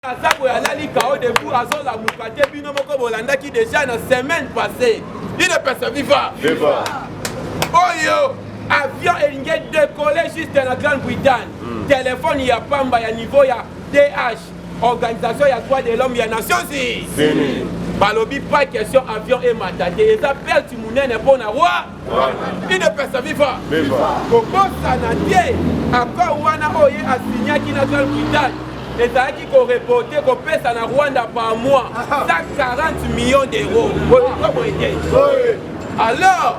Azako ya lali kao de vous azo la mukate bino moko bolanda qui déjà na semaine passée. Il ne peut se vivre. Oyo avion elinge décoller juste na Grande-Bretagne. Téléphone ya pamba ya niveau ya DH. Organisation ya droit de l'homme ya Nations Unies. Balobi pas question avion et matate. Et ça perd tu mounene pour na roi. Il ne peut se vivre. Koko sanate encore wana oye asigna qui na Grande-Bretagne. Et ça qui qu'on reporté qu'on paie ça na Rwanda par mois 140 millions d'euros. Alors,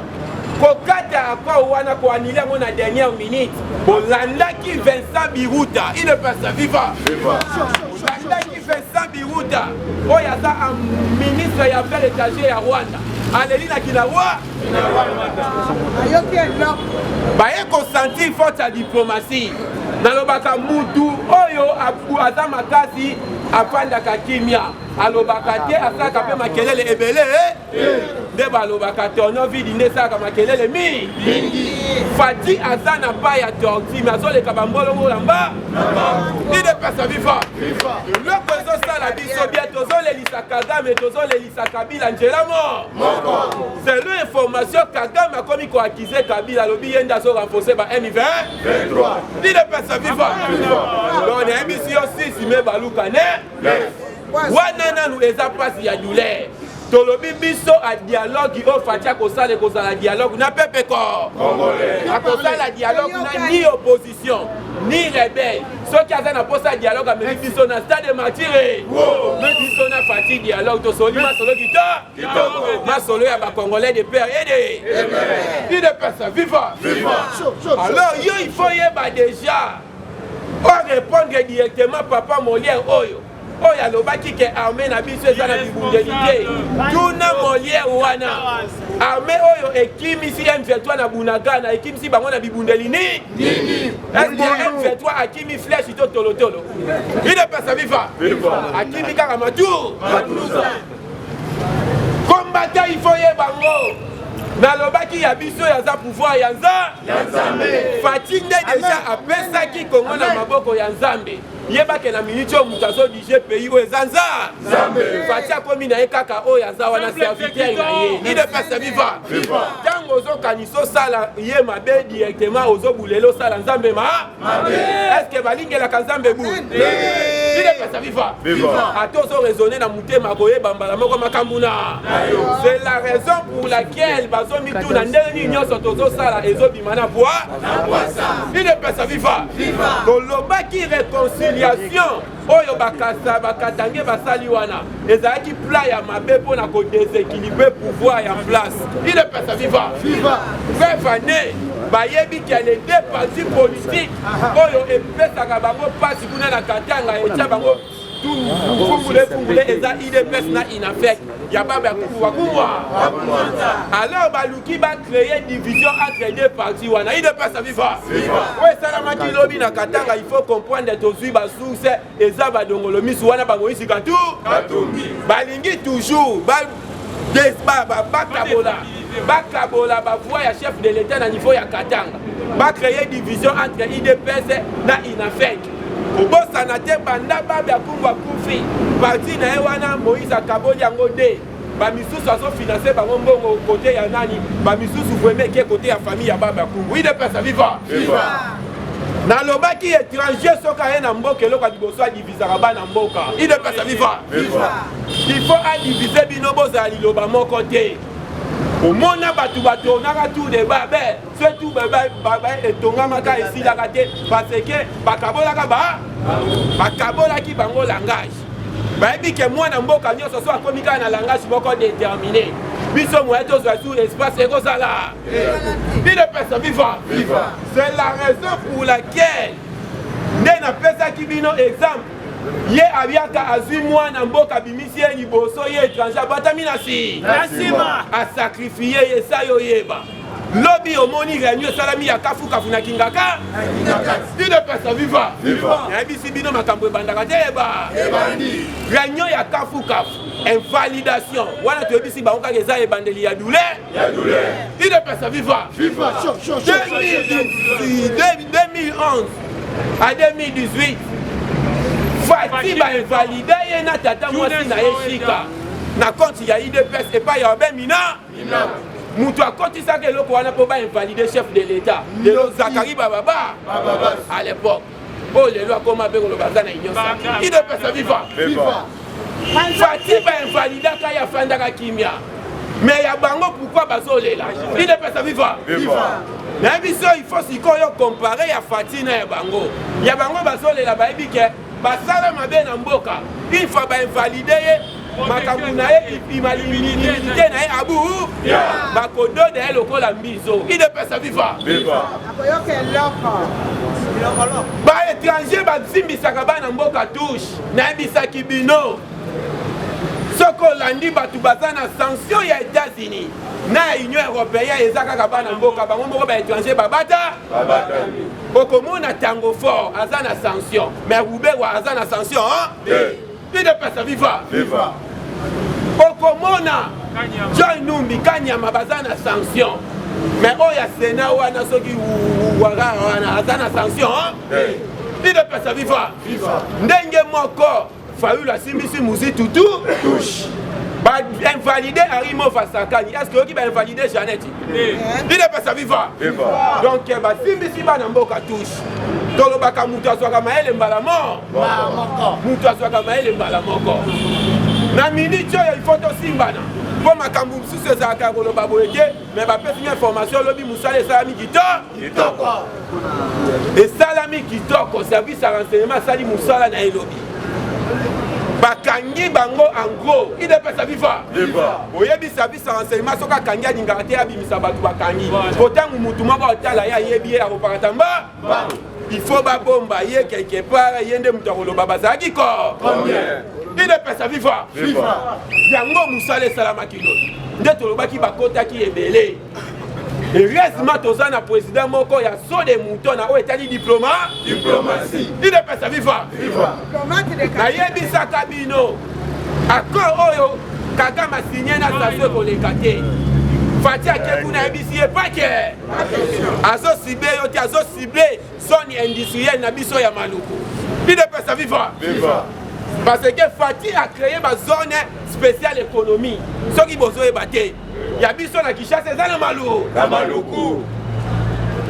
Kokata encore wana ko annulé à dernière minute. Bolanda qui Vincent Biruta, il ne peut se vivre. Bolanda qui Vincent Biruta, oh y a ça un ministre y a fait l'étranger à Rwanda. Alelina Kinawa, Baye consenti forte à diplomatie. Nalobaka mutu oyo aza makasi afandaka kimia alobaka te asaka pe makelele ebele nde balobaka te ono vidi nde esaka makelele mingi Fati aza na pa ya torti me azoleka bambolongo lamba ide pesa viva loko ezosala biso bie tozolelisa Kagame tozolelisa Kabila nzela moko c'est l'information Kagame akomi koakize Kabila alobi ye nde azorenforce ba M23 ide pesa viva donc na émission 6 me baluka ne wana nanu eza pasi ya douleur tolobi biso a dialogue o fatia kosala kozala dialogue na pepe ko akosala dialogue na ni opposition ni rebelle soki aza na posa dialogue ameli biso na stade martyre mais biso na fati dialogue tosoli masolo kitoko masolo ya bakongolais de père et de personne viva alors yo il faut yeba déjà on répondre directement papa Molière oyo oya lobaki ke armée na biso eza na bibundelité tuna Molière wana armée oyo ekimisi M23 na Bunagana ekimisi bango na bibundeli nini M23 akimi flèche to tolotolo il ne peut se vivre akimi kaka matour combattant il faut yebango nalobaki ya biso yaza pouvoir ya Nzambe Fati nde déjà apesaki Kongo na maboko ya Nzambe yebake na minute o mutu azodige pays oyo eza Nzambe Fati akomi na ye kaka oyo aza wana serviteur na ye il ne peut se vivre ntango ozokanisa osala ye mabe directement ozobulela osala Nzambe mabe estce balingelaka Nzambe bu il ne peut se vivre ata ozoraisonne na motema koyeba mbala moko makambo na c'est la raison pour laquelle bazomituna ndenge nini nyonso tozosala ezobima na poa il ne peut se vivre tolobaki réconciliation oyo bakatange basali wana ezalaki plat ya mabe mpona kodeséquilibre pouvoir ya place il ne peut se vivre bref année bayebi qu'il y a les deux partis politiques oyo epesaka bango mpasi kuna na Katanga etya bango fungule eza IDPS na INAFEC ya baba ya kuwa alors baluki ba créer division entre deux partis wana IDPS a vivre ouais salamaki lobi na Katanga il faut comprendre tozui ba source eza ba dongolo misu wana ba Moïse Katumbi balingi toujours bakabola ba voix ya chef de l'état na niveau ya Katanga ba créer division entre IDPS na INAFEC obosana te banda babe akungwa kufi parti na ye wana Moïse akaboli yango de bamisusu azofinanse bango mbongo kote ya nani bamisusu vraiment ke kote ya famille ya babe akungu il ne peut se vivre nalobaki étranger soka ye na mboka eloko liboso adivisaka bana mboka il ne peut se vivre il faut adiviser bino bozala liloba moko te omona bato onaka tour de babe surtout baba etongamaka esilaka te parce que bakabolaki bango langage bayebi ke mwana mboka nyonso so akomi kaka na langage moko déterminé biso moye tozwa sur espace ekozala il ne peut se vivre c'est la raison pour laquelle nde napesaki bino exemple ye abiaka azwi mwana mboka bimisi ye liboso ye étranger abatami na nsima asakrifie ye sa yo yeba lobi omoni réunion esalami ya kafukafu na kingaka il ne peut se vivre nayebisi bino makambo ebandaka te yeba réunion ya kafukafu invalidation wana toyebisi bango kaka eza ebandeli ya douleur il ne peut se vivre 2011 à 2018 Fati ba invalidé ye na tata mwasi na yeshika na compte ya IDPS et pas ya Mina mutu akotisaka eloko wana po ba invalidé chef de l'État lelo Zakari Bababa à l'époque oh lelo akoma be ko baza na union IDPS viva Fati ba invalidé ka ya fandaka kimia mais ya bango pourquoi bazolela IDPS viva na biso il faut sikoyo comparer ya Fati na ya bango bazolela ba ebike basala mabe na mboka il faut ba invalider makambu na ye immunité na ye abu bakodo de ye lokola mbizo IDPS viva ba étranger bazimbisaka bana mboka touche nayebisaki bino soko olandi bato baza na sanction ya États-Unis na Union européenne eza kaka bana mboka bango moko ba étranger babata okomona tango fort aza na sanction mais Rubewa aza na sanction IDPS viva okomona John Numbi Kanyama baza na sanction mais oya Sénat wana soki wara wana aza na sanction IDPS viva ndenge moko Fayoul asimisi muzi tutu ba invalider Arimo Fasakani est-ce que qui va invalider Jeannette IDPS viva donc ba simbisi bana mboka touche tolobaka mutu azwaka maele mbala moko mutu azwaka maele mbala moko na minute oyo il faut tosimbana po makambo mosusu ezalaka koloba boye te mais bapesi information lobi mosala esalami kitoko esalami kitoko service ya renseignement asali mosala na elobi bakangi bango en gros IDPS viva oyebi service ya renseignement soki akangi alingaka te abimisa bato bakangi potango mutu moko otala ye ayebi ye akopakata mba il faut babomba ye quelque part ye nde mutu akoloba bazalaki ko IDPS viva yango mosala esalamaki lobi nde tolobaki bakotaki ebele heureusement toza na président moko ya so de mouton na oyo etali diplomatie IDPS viva nayebisaka bino accord oyo Kagame asinye na station ekoleka te Fati ake kuna yebisi ye pake azosible yo te azosible zone industrielle na biso ya Maluku IDPS viva parce que Fati a créé ma zone spéciale économie soki bozoyeba te ya biso na Kinshasa eza na Maluku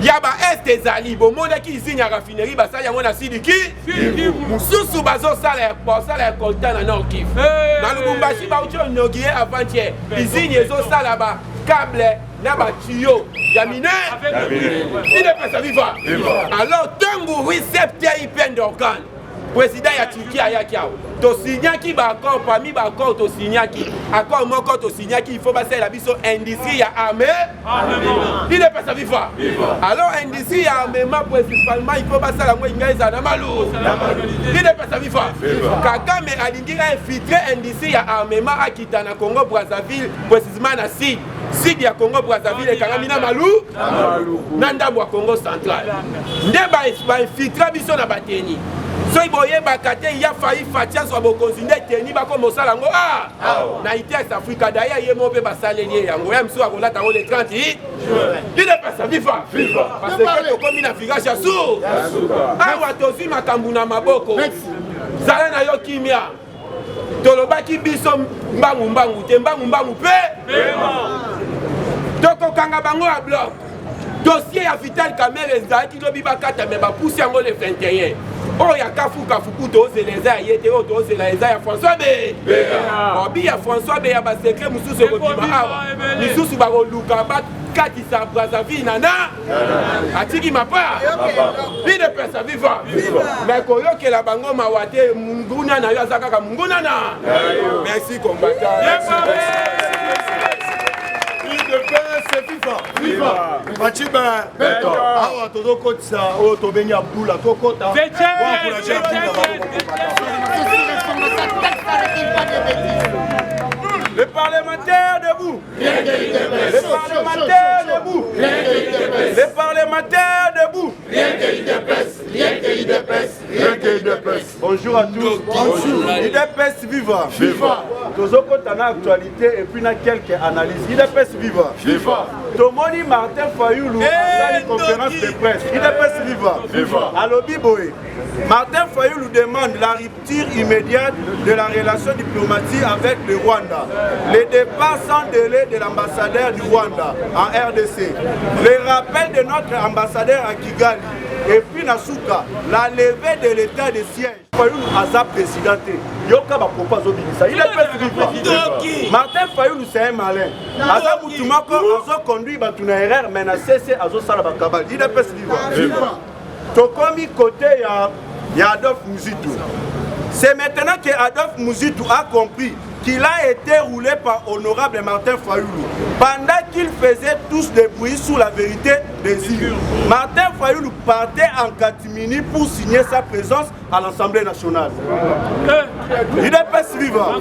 ya ba est ezali bomonaki usine ya raffinerie basali yango na Sud Kivu mosusu bazosala ya coltan na Nord Kivu na Lubumbashi bauti inauguré avant-hier usine ezosala ba câble na ba tuyau ya mine IDPS viva alors tango recepte ipende organe président ya Turquie ayaki awo tosignaki baaccord parmi baaccord tosignaki accord moko tosignaki il faut basala biso industrie ya armée IDPS viva alors industrie ya armement principalement il faut basala ngo ingaisa na malu IDPS viva Kagame alingi infiltrer industrie ya armement akita na Congo Brazzaville précisément na sud ya Congo Brazzaville ekangami na malu na ndambo ya Congo central nde ba infiltrer biso na bateni soki boyebaka te ya failli Fatia so bokonzi nde teni bakoma osala yango na ITS Africa daya ye mo mpe basaleli ye yango ya misu akolata yango le 30 IDPS viva parce que tokomi na virage ya sour awa tozwi makambo na maboko zala na yo kimia tolobaki biso mbangu te mbangu mpe tokokanga bango ya bloc dossier ya Vital Kamerhe ezalaki lobi bakata me bapusi yango le 21 oyo ya kafuku tozela eza ya ye te oyo tozela eza ya François Beya obi ya François Beya basekre mosusu ekobima awa misusu bakoluka bakatisa Brazzaville nana atiki mapa IDPS viva me koyokela bango mawa te munguna na yo aza kaka munguna na merci combattant IDPS viva Fatima awa tozokotisa oyo tobengi Abdula tokota encourager les parlementaires debout. Les parlementaires debout. Les parlementaires debout. rien que l'IDPS. Bonjour à tous. Bonjour. l'IDPS viva. Viva. Tozoko tana actualité et puis na quelques analyses. l'IDPS viva. Viva. Tomoni Martin Fayoulou dans une conférence de presse. l'IDPS viva. Viva. Alobi Boé. Martin Fayoulou demande la rupture immédiate de la relation diplomatique avec le Rwanda. Le départ sans délai de l'ambassadeur du Rwanda en RDC. Le rappel de notre ambassadeur à Kigali. Et puis Nasuka, la levée de l'état de siège. Fayoulou Aza président. Yoka va proposer au ministère. Il est président. Martin Fayoulou c'est un malin. Aza Moutoumako Azo conduit Batuna erreur mais na cessé Azo Salabakabal. Il est président. Tokomi côté ya Adolphe Muzitu. C'est maintenant que Adolphe Muzitu a compris qu'il a été roulé par honorable Martin Fayoulou pendant qu'il faisait tous des bruits sur la vérité des îles. Martin Fayoulou partait en catimini pour signer sa présence à l'Assemblée nationale. Il est pas vivant.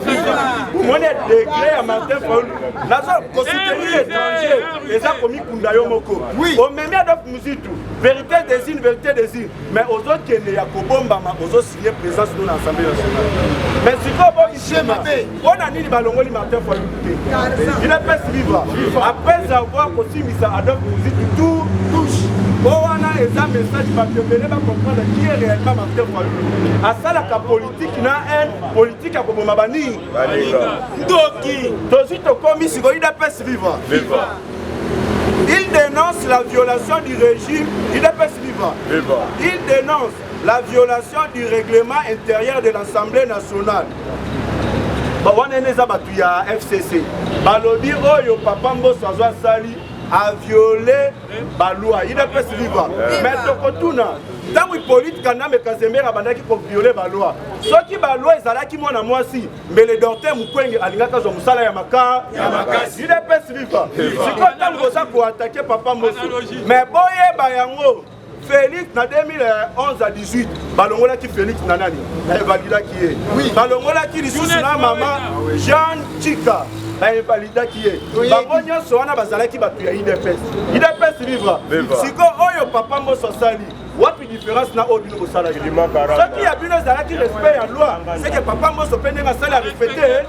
Pour moi, il décret à Martin Fayoulou. La zone considérée étranger, les a commis Kundayo Moko. Au même Adolphe Muzitu, vérité des îles, vérité des îles. Mais aux autres qui ne Yakobombama, aux autres signé présence dans l'Assemblée nationale. Mais si vous on a dit balongoli Martin Fayoulou. Il est pas vivant. Après avoir continué à Adolphe Muzitu, tout touche. Owana et un message va comprendre qui est réellement Martin Fayoulou. À ça la politique n'a un politique à Kobomabani. Il dénonce la violation du régime. Il dénonce la violation du règlement intérieur de l'Assemblée nationale. On est des FCC. Balobi Oyo Papa Mbosso Sali a violé Baloua. Il est pas vivant. Mais Tokotuna, tant que politique quand même Kazemera a violé Baloua. Ceux qui Baloua ils allaient qui moi na moi si, mais les docteurs Mukwenge alingaka zo musala ya maka. Il est pas vivant. C'est quand on ça pour attaquer Papa Mbosso. Mais boye bayango. Félix, en 2011 à 18, Balongola qui Félix Nanani, Valida qui est. Balongola qui est sous la maman, Jean Chika, Valida qui est. Balongola Soana Bazala qui va tuer IDPS. IDPS vivra. Si Oyo Papa Mbosso Sali, wapi différence na Odino Bosala. Ce qui a vu nos Zala qui respectent la loi, c'est que Papa Mbosso Pende ma salle à respecter.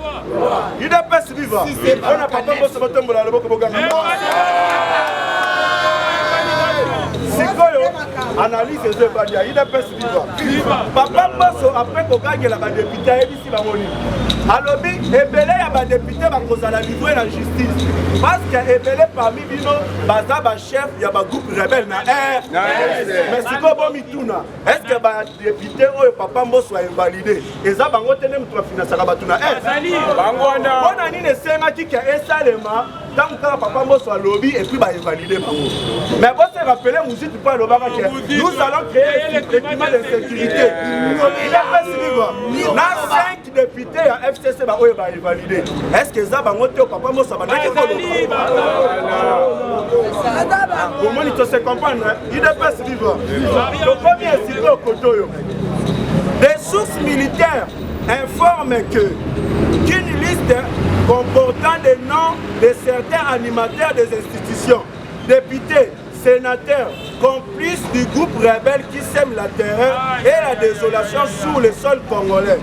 IDPS vivra. On a Papa Mbosso Batombola le Bokoboganga. Analyse des œuvres, il est pas vivant. Papa Mbosso, après qu'on gagne la député, il est ici. Alors, Ebele a député va la livrer la justice. Parce que Ebele parmi nous, Bazaba chef, il y a un groupe rebelle. Mais si vous avez Mituna, est-ce que le député ou Papa Mbosso a invalidé? Et ça, vous avez financé la Batuna. On a dit que c'est un élément. Tant que Papa Mbosso a lobby et puis va invalider. Mais vous se rappelez, nous allons créer un climat de sécurité. Il a pas suivi. On a 5 députés à FCC va invalider. Est-ce que ça va monter au Papa Mbosso va pour moi, il faut se comprendre. Il n'est pas suivi. Le premier est situé au Kotoyo. Des sources militaires informent qu'une liste comportant des noms de certains animateurs des institutions, députés, sénateurs, complices du groupe rebelle qui sème la terreur et la désolation sur le sol congolais,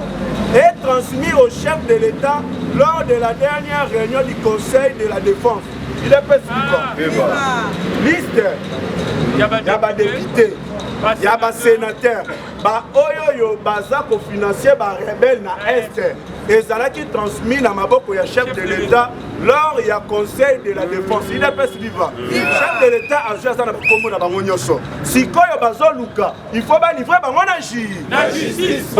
est transmis au chef de l'État lors de la dernière réunion du Conseil de la Défense. Il est pas suivant. Liste, il y a des députés. Il y a des sénateurs, Oyo Bazako financier, rebelle na Est, et Zala qui transmis dans ma boko ya chef de l'État lors il y a conseil de la défense. Il est pas vivant. Chef de l'État a joué ça dans le na bango nyoso. Si koyo bazo luka, il faut ba livrer bango na justice. Il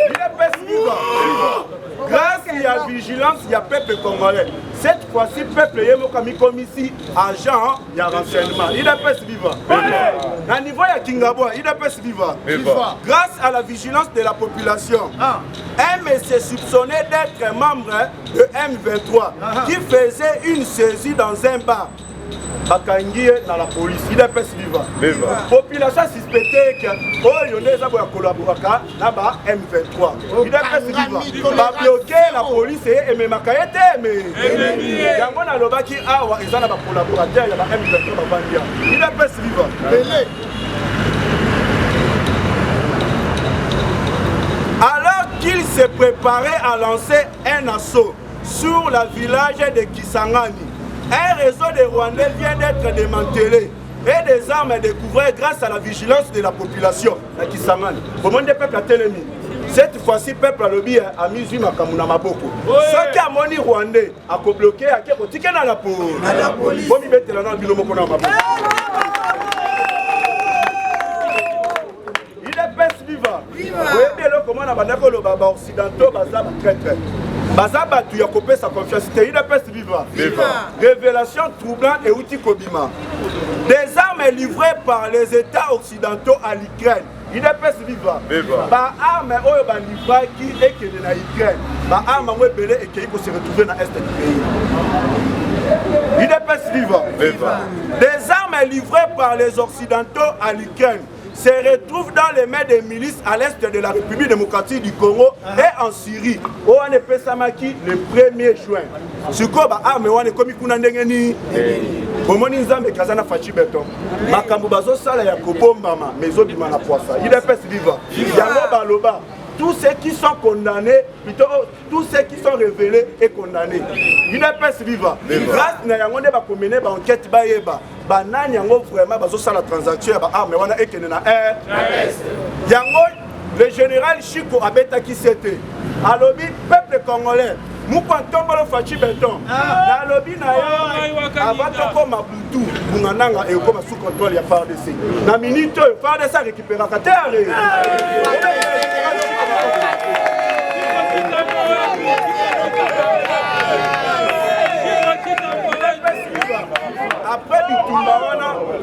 est pas vivant. Grâce à la vigilance, il y a peuple congolais. Cette fois-ci, peuple est comme ici, agent, il y a renseignement. Il est pas vivant. À niveau de Kingabo, il est pas vivant. Grâce à la vigilance de la population, un monsieur soupçonné d'être membre de M23 qui faisait une saisie dans un bar bakangi dans la police. Il est pèse vivant. Population suspectée que oh il y a des collaborateurs là-bas M23. Il est pèse vivant. Ba bloquer la police et même makayete mais yango na lobaki awa ezana ba collaborateur ya ba M23 ba bandia. Il est pèse vivant. Alors qu'il se préparait à lancer un assaut sur le village de Kisangani, un réseau de Rwandais vient d'être démantelé et des armes découvertes grâce à la vigilance de la population de Kisangani. Comment des peuples à Télémi? Cette fois-ci, le peuple a mis une makamuna maboko. Ce qui a moni Rwandais a bloqué à qui est dans la police. Bon, il va être là dans le bilan maboko. Oui, comment on a dit que occidentaux baza traître. Baza batu ya kopé sa confiance. Il est peste vivant. Révélation troublante et outil Kobima. Des armes livrées par les États occidentaux à l'Ukraine. Il est peste vivant. Ba armes oyo ba livré qui est que na Ukraine. Ba armes oyo belé et qui se retrouver dans l'est du pays. Il est peste vivant. Des armes livrées par les occidentaux à l'Ukraine se retrouve dans les mains des milices à l'est de la République démocratique du Congo et en Syrie. On a fait ça le 1er juin. Ce qu'on a armé, on est comme kuna ndengeni. Bomoni nzambe kazana fachi beton. Makambu bazo sala ya kobombama, mezo bimana poisa. Il est peste vivant. Yango baloba. Tous ceux qui sont condamnés, plutôt tous ceux qui sont révélés et condamnés. Il est peste vivant. Grâce à yango ba komene ba enquête ba yeba. Banani yango vraiment bazo sala transaction ba arme wana ekene na yango le général Chiko Abeta qui c'était. Alobi peuple congolais. Moukantombolo fachi beton. Na lobi na yo avant toko mabutu bungananga et comme sous contrôle ya FARDC. Na minute FARDC récupérer ka terre.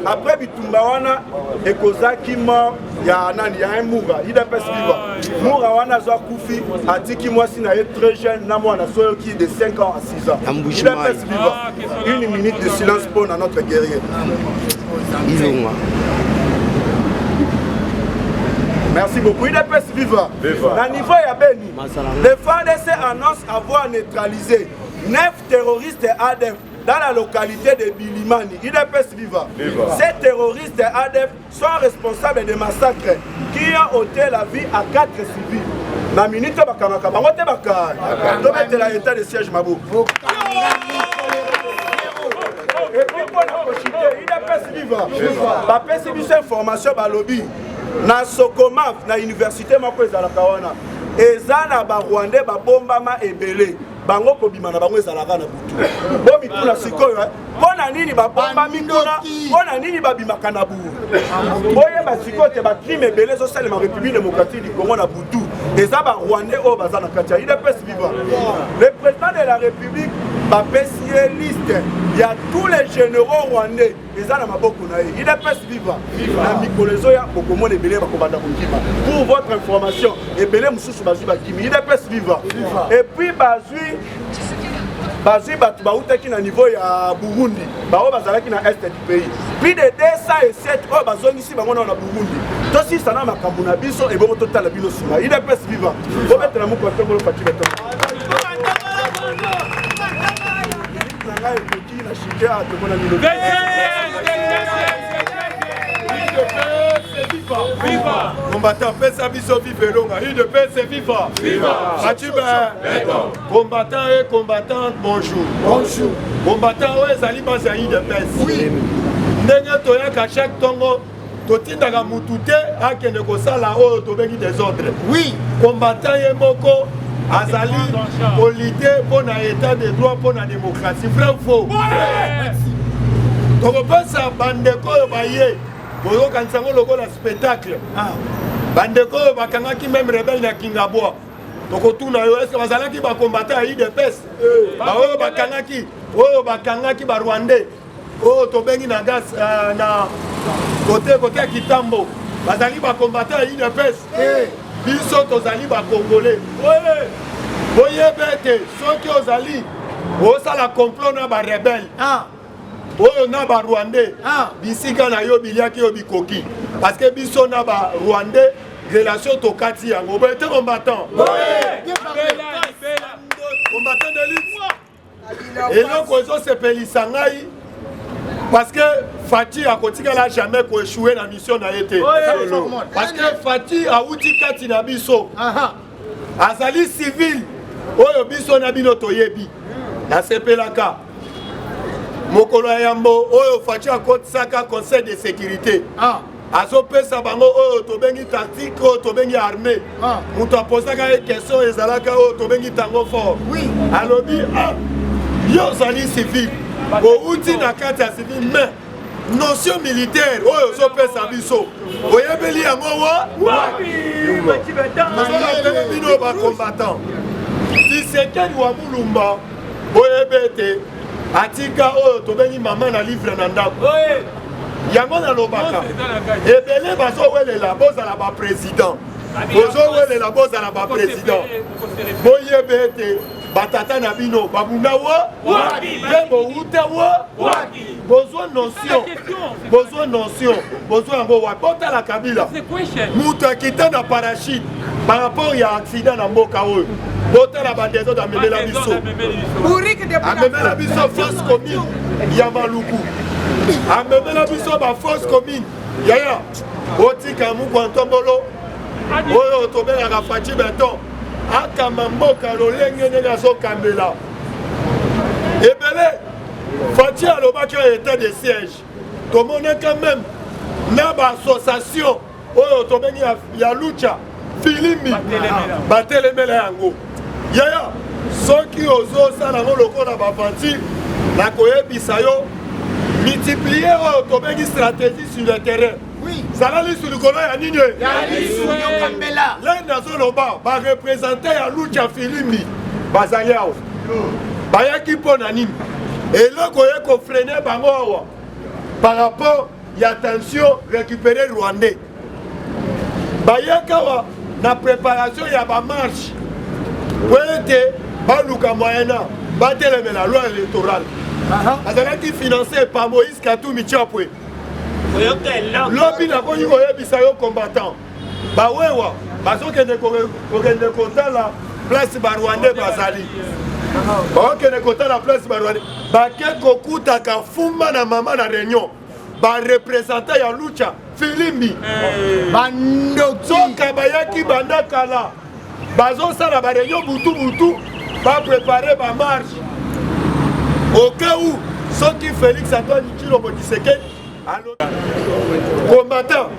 Après Bitumbawana et Kozaki mort, il y a un Moura, il est pas vivant. Moura wana zo kufi atiki moi si na très jeune na moi na soyo qui de 5 ans à 6 ans. Il est pas vivant. Une minute de silence pour notre guerrier. Merci beaucoup. Il est pas vivant. À niveau ya Beni, les FARDC annoncent avoir neutralisé 9 terroristes ADF dans la localité de Bilimani. Il est peste vivant. Ces terroristes ADF sont responsables des massacres qui ont ôté la vie à 4 civils. La minute bakamaka bangote baka. Donc c'est l'état de siège mabou. Et puis pour la cochité, il est peste vivant. Ba peste vivant information ba lobby. Na Sokoma na université mako ezalaka wana. Ezana ba Rwandais ba bombama ebele. Bango kobima na bango ezalaka na butu. Bo mituna sikoyo pona nini ba bomba mikuna pona nini ba bimaka na butu. Boye ba sikoyo te ba crime ebele zo sala ma République démocratique du Congo na butu. Eza ba Rwandais o bazana katia. Il est peste vivant. Le président de la République ba pesier liste. Il y a tous les généraux rwandais. Ezana maboko na ye. Il est peste vivant. Na mikolezo ya bokomo ebele ba kobanda kongima. Pour votre information, ebele mususu bazui ba kimi. Il est peste vivant. Et puis bazui batu bautaki na niveau ya Burundi bao bazalaki na est du pays plus de 207 o bazongisi bango na Burundi tosi sana makambu na biso e bongo totala bino sima il est peste vivant ko mettre na moko tongolo fati beto nanga e petit na chikia to mona bino viva combattant pesa biso vivelonga il de paix c'est viva viva Atiba combattant et combattante bonjour combattant ouais ezali bazali de paix oui ndenge toyaka chaque tongo totindaka mutu te akende kosala oyo tobengi des ordres oui combattant ye moko azali polité mpona état de droit mpona démocratie vrai ou faux tokopesa bandeko oyo baye boyo kansango lokola spectacle bandeko bakangaki même rebelle na Kingabwa tokotuna yo est-ce que bazalaki ba combattant à IDPS baoyo bakangaki ba Rwandais oyo tobengi na gas na côté ya Kitambo bazali ba combattant à IDPS biso tozali ba Congolais boyebete soki ozali osala complot na ba rebelle oyo na ba Rwandais bisika na yo biliaki yo bikoki parce que biso na ba Rwandais relation tokati yango boye te combattant combattant de lutte eloko ezosepelisa ngai parce que Fati a kotikala jamais ko échouer na mission na été parce que Fati a outi kati na biso azali civil oyo biso na bino toyebi na sepelaka mokolo ya yambo oyo Fati akotisaka conseil de sécurité azopesa bango oyo tobengi tactique oyo tobengi armée moto aposaka ye question ezalaka oyo tobengi tango fort alobi yo ozali civil outi na kati ya civil mais notion militaire oyo ozopesa biso oyebeli yango ozolapele bino bacombattant Tshisekedi wa Mulumba boyebe ete atika oyo tobengi mama na livre na ndako yango nalobaka ebele bazowelela bozala baprésident bozowelela bozala baprésident boyebe ete batata na bino babunda mpe bouta bozwa notion bozwa yango wapi botala Kabila mutu akita na parachute par rapport ya accident na mboka oyo botala badesordre amemela biso force commune ya Maluku amemela biso baforce commune yaya otika mukwa ntombolo oyo tobengaka Fati Beton akama mboka lolenge ndenge azokambela ebele Fati alobaki oyo état de siège tomone quand même na baassociation oyo tobengi ya lucha filimbi batelemela yango yaya soki ozosala yango lokola bavanti nakoyebisa yo multiplier oyo tobengi stratégie sur le terrain zala lisu likolo ya nini le nazoloba barepresente ya lucha filimbi bazali awa bayaki mpo na nini eloko ye kofrene bango awa par rapport ya tension récupérer rwandais bayaki awa na préparation ya bamarche po ete baluka moyena batelemela loi électorale azalaki financé par Moïse Katumbi Chapwe lobi nakoki koyebisa yo combattant bawewa bazokende kotala place barwandais bazali bakokende kotala place barwandais bake kokutaka fumba na mama na réunion barepresentant ya lucha filimbi soka bayaki banda kala bazosala baréunion butu baprépare bamarche au cas où soki Félix Antoine Tshilombo Tshisekedi combattant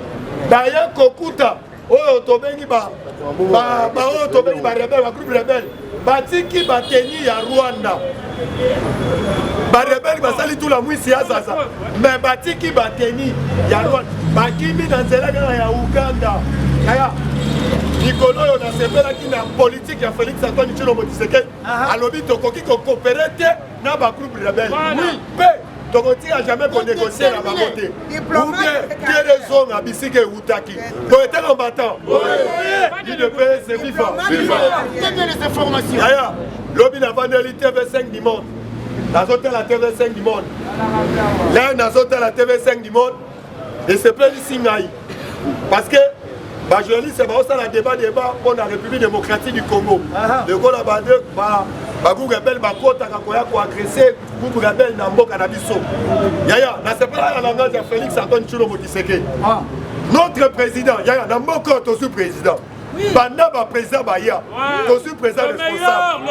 baya kokuta oyo tobengi oyo tobengi barebele bagroupe rebele batiki bateni ya Rwanda barebele basali tula mwisi ya zaza me batiki bateni ya Rwanda bakimi na nzela kaka ya Uganda kaya likolo oyo nasepelaki na politique ya Félix Antoine Tshilombo Tshisekedi alobi tokoki kokopere te na bagroupe rebele mpe tokotika jamais konégocier na bango te ou bien kelezonga bisika eutaki boyete combattant UDPS c'est vivant yaya lobi navandeli TV5 du monde nazotala TV5 du monde là nazotala TV5 du monde esepelisi ngai parce que bajournaliste baosala débat mpo na République démocratique du Congo lekola bagroupe rebelle bakotaka koya koagrese groupe rebelle na mboka na biso yaya nasepela na langage ya Félix Antoine Tshilombo Tshisekedi notre président yaya na mboka tosu président banda baprésident baya tosu président responsable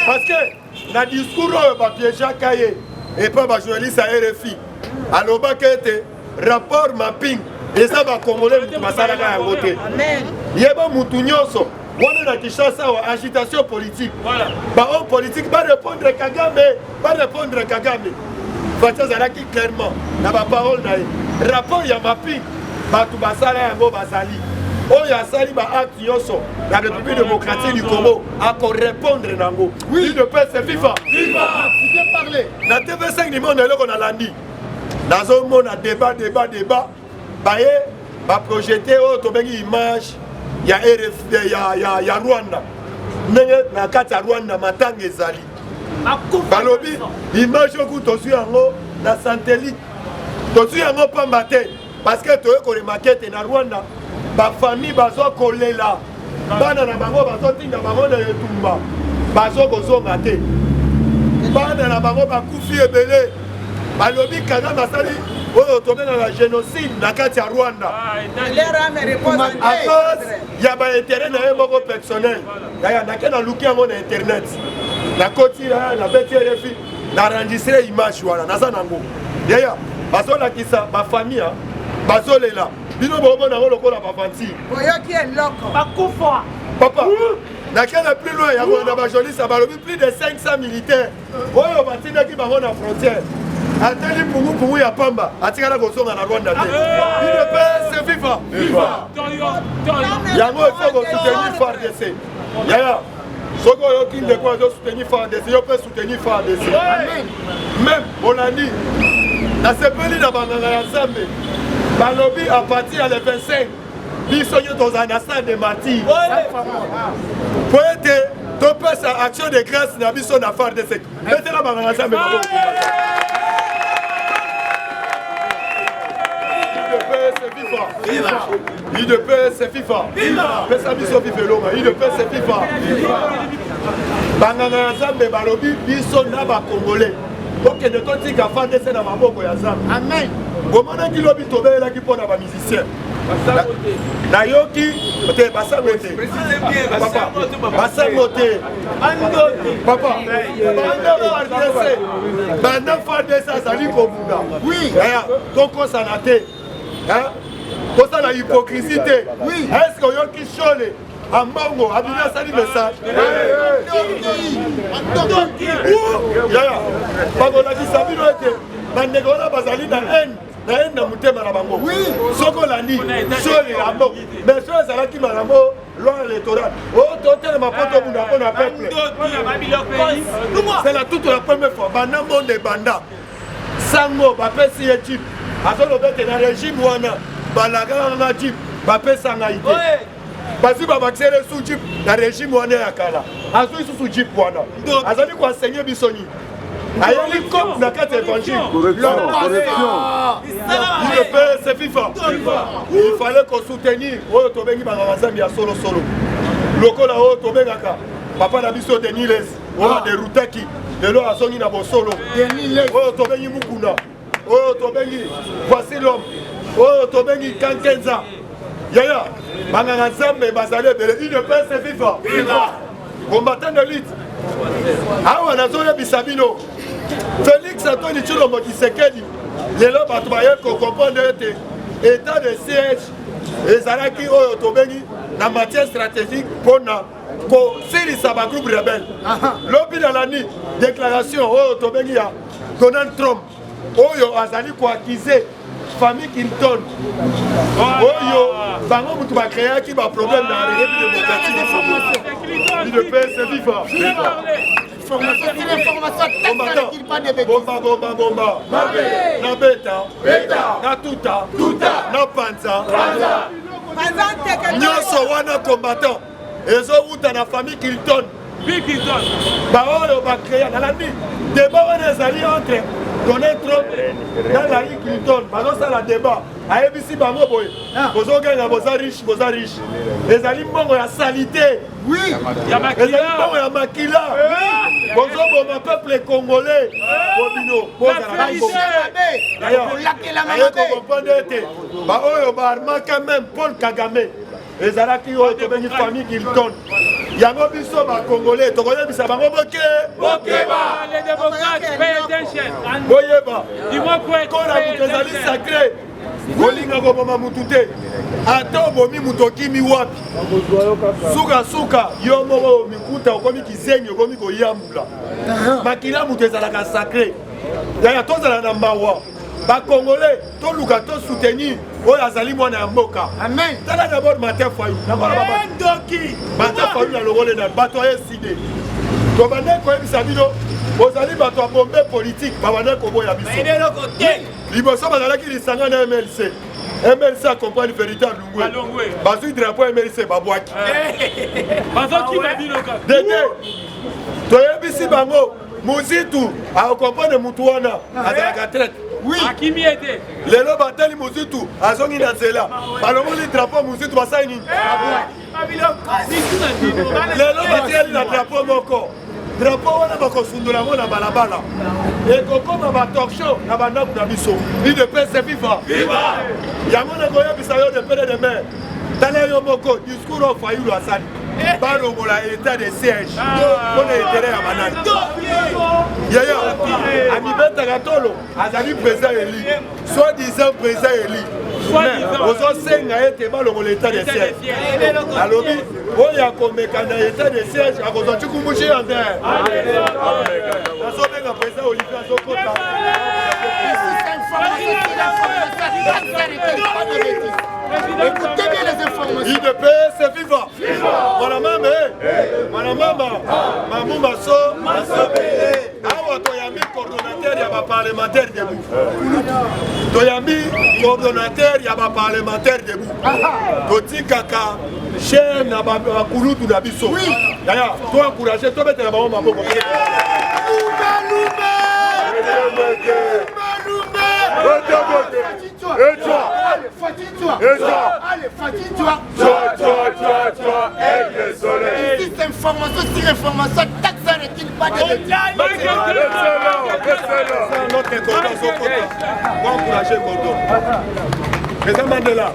parce que na discours oyo bapiégeaka ye epa bajournaliste ya RFI alobaka ete rapport mapping eza bakongolais mutu basalaka yango te yeba mutu nyonso wana na Kinshasa wa agitation politique bahomme politique barépondre Kagame Fati azalaki clairement na baparole na ye rapport ya mapping bato basala yango bazali oyo asali baacte nyonso na République démocratique du Congo akorépondre nango UDPS c'est viva na TV5 du monde eloko nalandi nazomona débat baye baprojete oyo tobengi image ya RFI ya Rwanda ndenge na kati ya Rwanda matanga ezali balobi image oku tozwi yango na satellite tozwi yango pamba te parce que toye koremarke te na Rwanda bafamille bazokolela bana na bango bazotinda bango na etumba bazokozonga te bana na bango bakufi ebele balobi Kagame asali oyo tobengaka génocide na kati ya Rwanda à cause ya baintérêt na ye moko personnel yaya nake naluki yango na internet nakoti na beti RFI naenregistre image wana naza nango yaya bazolakisa bafamille bazolela bino bomona yango lokola bavanti bakufa papa nakena plus loin yango na bajolisa balobi plus de 500 militaires oyo batindaki bango na frontière ateli pungu ya pamba atikala kozonga na Rwanda te UDPS viva yango ifo kosoutenir FARDC yaya soki oyoki ndeko azosoutenir FARDC yo mpe soutenir FARDC même olandi nasepeli na banganga ya Nzambe balobi à partir ya le 25 biso nyo tozala na stade de martyr po ete topesa action de grâce na biso na FARDC betela banganga ya Nzambe UDPS FIFA pesa biso vivelonga UDPS FIFA banganga ya Nzambe balobi biso na bakongole okende totika FARDC na maboko ya Nzambe amen bomonaki lobi tobelelaki mpo na bamusicien nayoki te basango te basango te papa banda FARDC azali kobunda tokosana te tosala hypocrisie te est-ce que oyoki shole ambongo abimi asali message yaya bakolakisa bino ete bandeko wana bazali na haine na motema na bango soki olandi shole yango mais so ezalaki malambo loi électorale oyo totelema mpo tobunda mpo na peuple c'est la toute la première fois banda monde ebanda sango bapesi ye chip azoloba ete na régime wana balagaka nga jip bapesa ngai te basi babakisele su jip na régime wana ya kala azwi susu jip wana azali koenseigner biso nini ayeli comme na kati évangile UDPS FIFA il fallait kosoutenir oyo tobengi banganga Nzambe ya solosolo lokola oyo tobengaka papa na biso Deniles oyo derutaki lelo azongi na bosolo oyo tobengi Mukuna oyo tobengi voici l'homme oyo tobengi Kankenza yaya banganga Nzambe bazali ebele UDPS FIFA combattant de lutte awa nazoyebisa bino Félix Antoine Tshilombo Tshisekedi lelo bato baye kocomprendre ete état de siège ezalaki oyo tobengi na matière stratégique mpona kosilisa bagroupe rebelle lobi na lani déclaration oyo tobengi ya Donald Trump oyo azali koakize famille Clinton oyo bango mutu bakreaki baproblème na république démocratique UDPS viva bomba na beta na tuta na panza nyonso wana combattant ezowuta na famille Clinton baoyo bakrea nalandi débat wana ezali entre Donald Trump na Hillary Clinton bazosala débat ayebisi bango boye bozoganga boza riche ezali mbongo ya salite ezali mbongo ya makila bozoboma peuple congolais bobino bozala kokopande ete baoyo baarmaka même Paul Kagame ezalaki oyo tobengi famille Clinton yango biso bakongolais tokoyebisa bango boyeba kona mutu ezali sacré kolinga koboma mutu te ata obomi mutu okimi wapi sukasuka yo moko mikuta okomi kizengi okomi koyambula makila mutu ezalaka sacré yaya tozala na mawa bakongolais toluka tosoutenir oyo azali mwana ya mboka tala d'abord Martin Fayulu Martin Fayulu na longole na bato ayeside tobande koyebisa bino bozali bato ya bombe politique babande koboya biso liboso bazalaki lisanga na MLC accompagne véritable Lungwe bazwi drapeau MLC babwaki dede toyebisi bango Mozitu akompane mutu wana azalaka traite. Oui. Akimi était. Lelo batali Mozitu azongi na nzela. Balongoli drapeau Mozitu basali nini? Lelo batieli na drapeau moko. Drapeau wana bakosundula ngo na balabala. Ekokoma ba talk show na bandako na biso. UDPS viva. Viva. Yango nakoyebisa yo de pere de mer. Tala yo moko discours of Fayulu asali. Balongola état de siège. Pour l'intérêt à banane. Yaya, Amibeta Gatolo, Azali président élu. Soi-disant président élu. Aux enseignes été balongola état de siège. Alors, on y a comme état de siège, à cause de Chukumouchi en terre. La président Olivier Azokota. Écoutez bien les informations. UDPS viva. Madame Mamou Masso. Awa toyami coordonnateur ya ba parlementaire debout. Toyami coordonnateur ya ba parlementaire debout. Toti kaka chaîne na ba kulutu na biso. Yaya, to encourager to mettre na ba maboko. Allez, fatigue-toi. Ici, c'est information sur information. Taxa n'est-il pas de C'est un autre cordon. On va encourager Cordon. Président Mandela,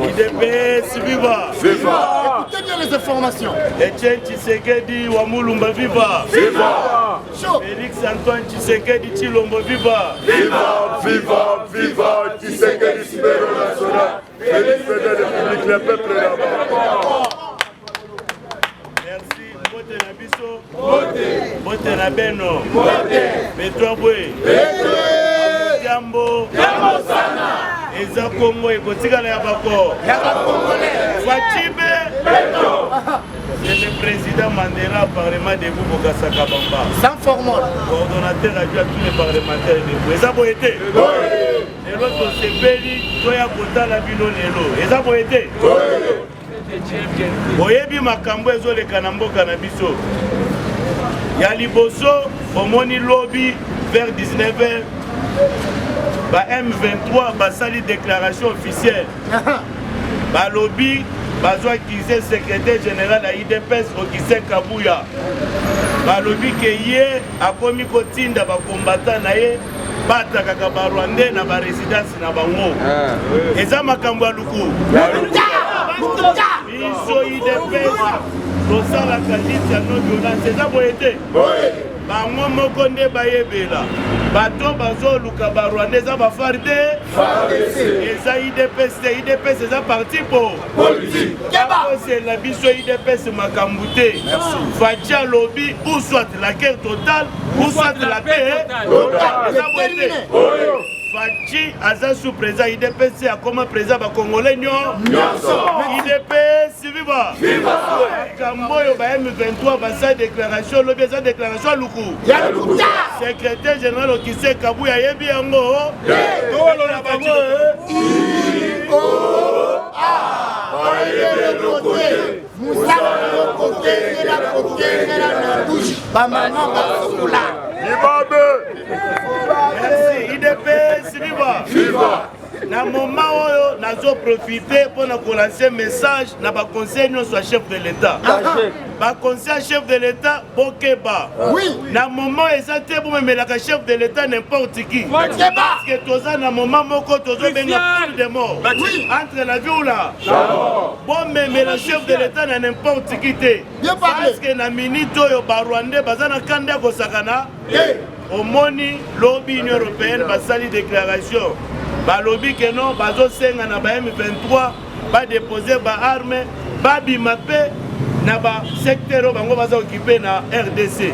IDPS viva. Écoutez bien les informations. Etienne Tshisekedi Wamulumba viva. Félix Antoine Tshisekedi Tshilombo viva. Viva, Tshisekedi Super National. Félix Fédéral République, le peuple là-bas. Merci. Bote na biso. Bote na beno. Petro Bwe. Jambo sana. Eza Congo ekotikala ya bako. Fachibe. C'est le président Mandela, Parlement de Bokassa Kabamba. Sans formol. Coordonnateur à tous les parlementaires de Bou. Eza boyete. Et l'autre c'est Beli, Toya Kota la Bilo Nelo. Eza boyete. Boyebi makambo ezoleka na mboka na biso. Ya liboso, omoni lobby vers 19h. Ba M23 basali déclaration officielle. Ba lobby bazwa kise secrétaire général à IDPS Okise Kabuya. Ba lobby ke ye akomi kotinda ba combattant na ye bataka ka ba Rwandais na ba résidence na bango. Eza makambo ya luku. Biso IDPS tosala kandidata no violence eza boyete. Bango moko nde bayebela bato bazoluka ba Rwandais eza bafarde eza IDPS eza parti politique c'est la biso IDPS makambo te Fatia lobby ou soit la guerre totale ou soit la paix eza boyete. Fachi aza sous président IDPS a comme président ba Congolais IDPS viva. Kamboyo ba M23 ba sa déclaration lobby sa déclaration luku. Secrétaire général Okise Kabuya yebi yango. Tolo na bango Merci, IDPS viva. Na moment oyo nazo profiter pour nous lancer message na ba conseil soit chef de l'État. Ba conseil chef de l'État Bokeba. Oui. Na moment exacté pour me la chef de l'État n'importe qui. Parce que toza na moment moko tozo benga pour de mort. Oui. Entre la vie ou là. Bon mais la chef de l'État na n'importe qui te. Parce que na minute oyo ba Rwandais bazana kanda ko sakana. Au moni lobby Union européenne basali déclaration. Ba lobby que non bazo senga na ba M23 ba déposer ba armes ba bimape na ba secteur bango baza occupé na RDC.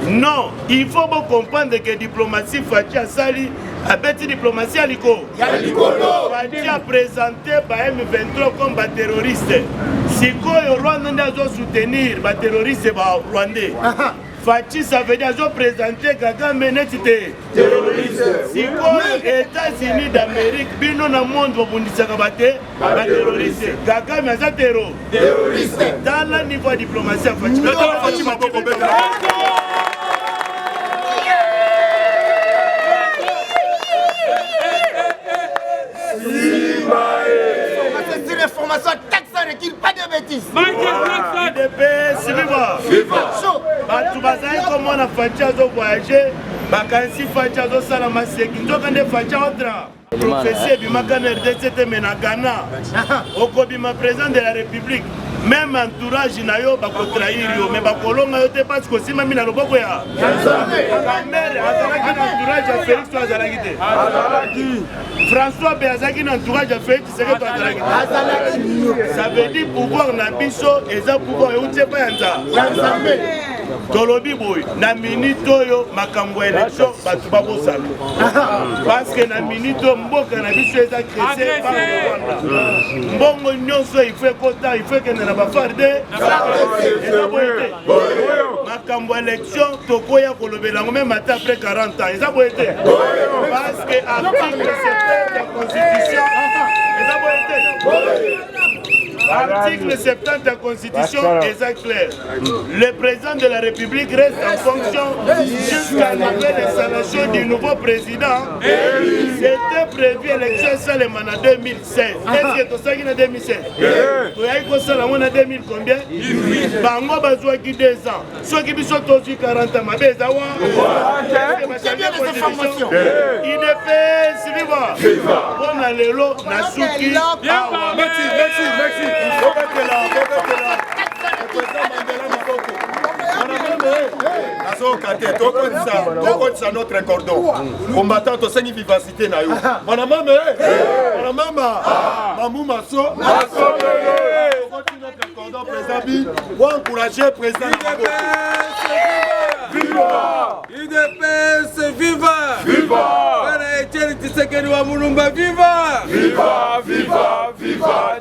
Non, il faut bien comprendre que diplomatie Fatia sali a bêti diplomatie aliko. Fatia a présenté ba M23 comme ba terroriste. Si ko Rwanda ndazo soutenir ba terroriste ba Rwandais. Fachi, ça veut dire qu'ils ont présenté Kagame Netite. Terroriste. Si les États-Unis d'Amérique, bino na monde va bundisa kabate, ba terroriste. Kagame c'est terroriste. Dans le niveau de diplomatie, Fachi. Fachi m'a beaucoup bête. C'est l'information taxane qu'il pas de bêtises. IDPS, viva. Batu bazali comment on a Fachi à voyager, bakansi Fachi à salama seki. Donc on est Fachi à autre. Professeur Bimakana RDC mena Ghana. Okobima président de la République. Même entourage nayo bako trahir yo, mais bakolonga yo te parce que si mami na loboko ya. Kamere azalaki na entourage ya Félix azalaki te. François Béazaki na entourage ya Félix Tshisekedi azalaki te. Ça veut dire pouvoir na biso eza pouvoir euti pa yanza. Tolobi boy na minute oyo makambo élection batu babosala. Parce que na minute mboka na biso eza créé par Rwanda. Mbongo nyonso il faut kota, il faut que na ba farde. Makambo élection tokoya kolobela même après 40 ans. Eza boyete. Parce que article 7 de la Constitution eza boyete. Article 70 de la Constitution est clair. Le président de la République reste en fonction jusqu'à la nouvelle installation du nouveau président. C'était prévu l'élection seulement en 2016. Est-ce que tu sais qu'il y a 2016? Tu as dit que ça en 2000 combien? Bango besoin de 2 ans. Ceux qui sont tous 40 ans, c'est bien les informations. IDPS, viva. On a les lots, Nasuki. Merci. Il faut mettre là. C'est notre cordon. Combattant au sein de vivacité. Mamou Masso. Notre cordon président. Pour encourager président. Viva! IDPS, viva! Viva! Etienne Tshisekedi wa Mulumba, viva! Viva!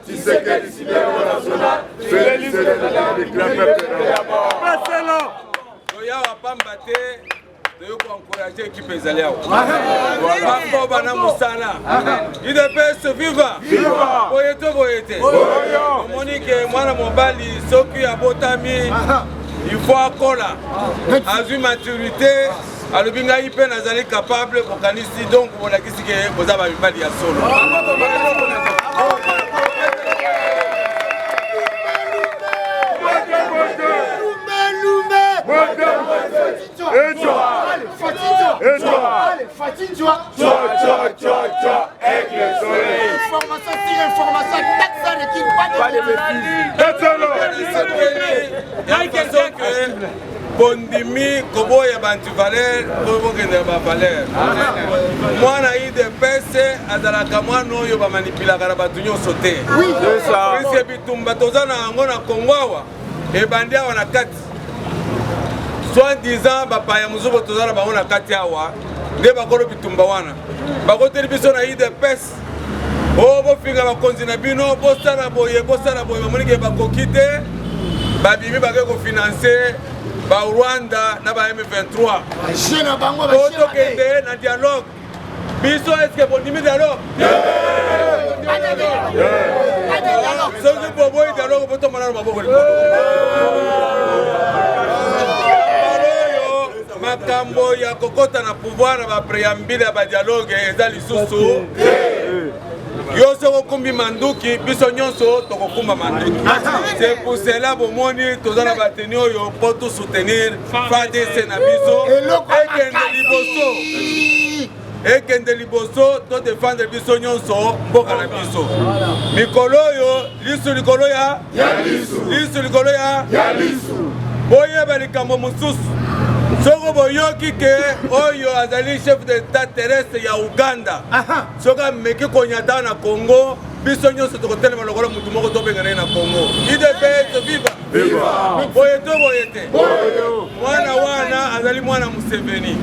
Tshisekedi Sidéro National, Félix le peuple. Excellent! Oya wa pambate, de encourager l'équipe ezaliao. Bako bana musala. IDPS, viva! Viva! Boyete. Monique mwana mobali soki abotami. Il faut encore à une maturité, à l'obinga IP nazali capable pour canisi donc on a dit que vous avez pas dit à solo. Information taxane qu'il pas de bêtises. Bondimi kobo ya bantu valeur kobo kende ba valeur mwana IDPS azalaka mwana oyo ba manipulaka batu nyonso te c'est ça parce bitumba tozana ngo na Kongo e bandia wana kati soit disant ba pa ya muzuko tozana ba wana kati awa nde bakolo bitumba wana bakoteli biso na IDPS o bo finga ba konzi na bino bo sala boye ba monike ba kokite ba bimi ba ko financer ba Rwanda na ba M23 China bango ba China kende na dialogue biso est-ce que bon dimi dialogue so que pour boy dialogue pour to manana maboko makambo ya kokota na pouvoir ba préambile ba dialogue eza lisusu yo soko kumbi manduki biso nyonso tokokumba manduki c'est pour cela bomoni tozana bateni oyo pour tout soutenir FADC na biso ekende liboso to défendre biso nyonso mboka na biso mikolo oyo lisu likolo ya boyeba likambo mosusu soko boyoki ke oyo azali chef d'état terrestre ya Uganda soka meki konyata na Congo biso nyonso tokotelema lokola mutu moko tobengana na Congo IDPS viva boyete mwana wana azali mwana Museveni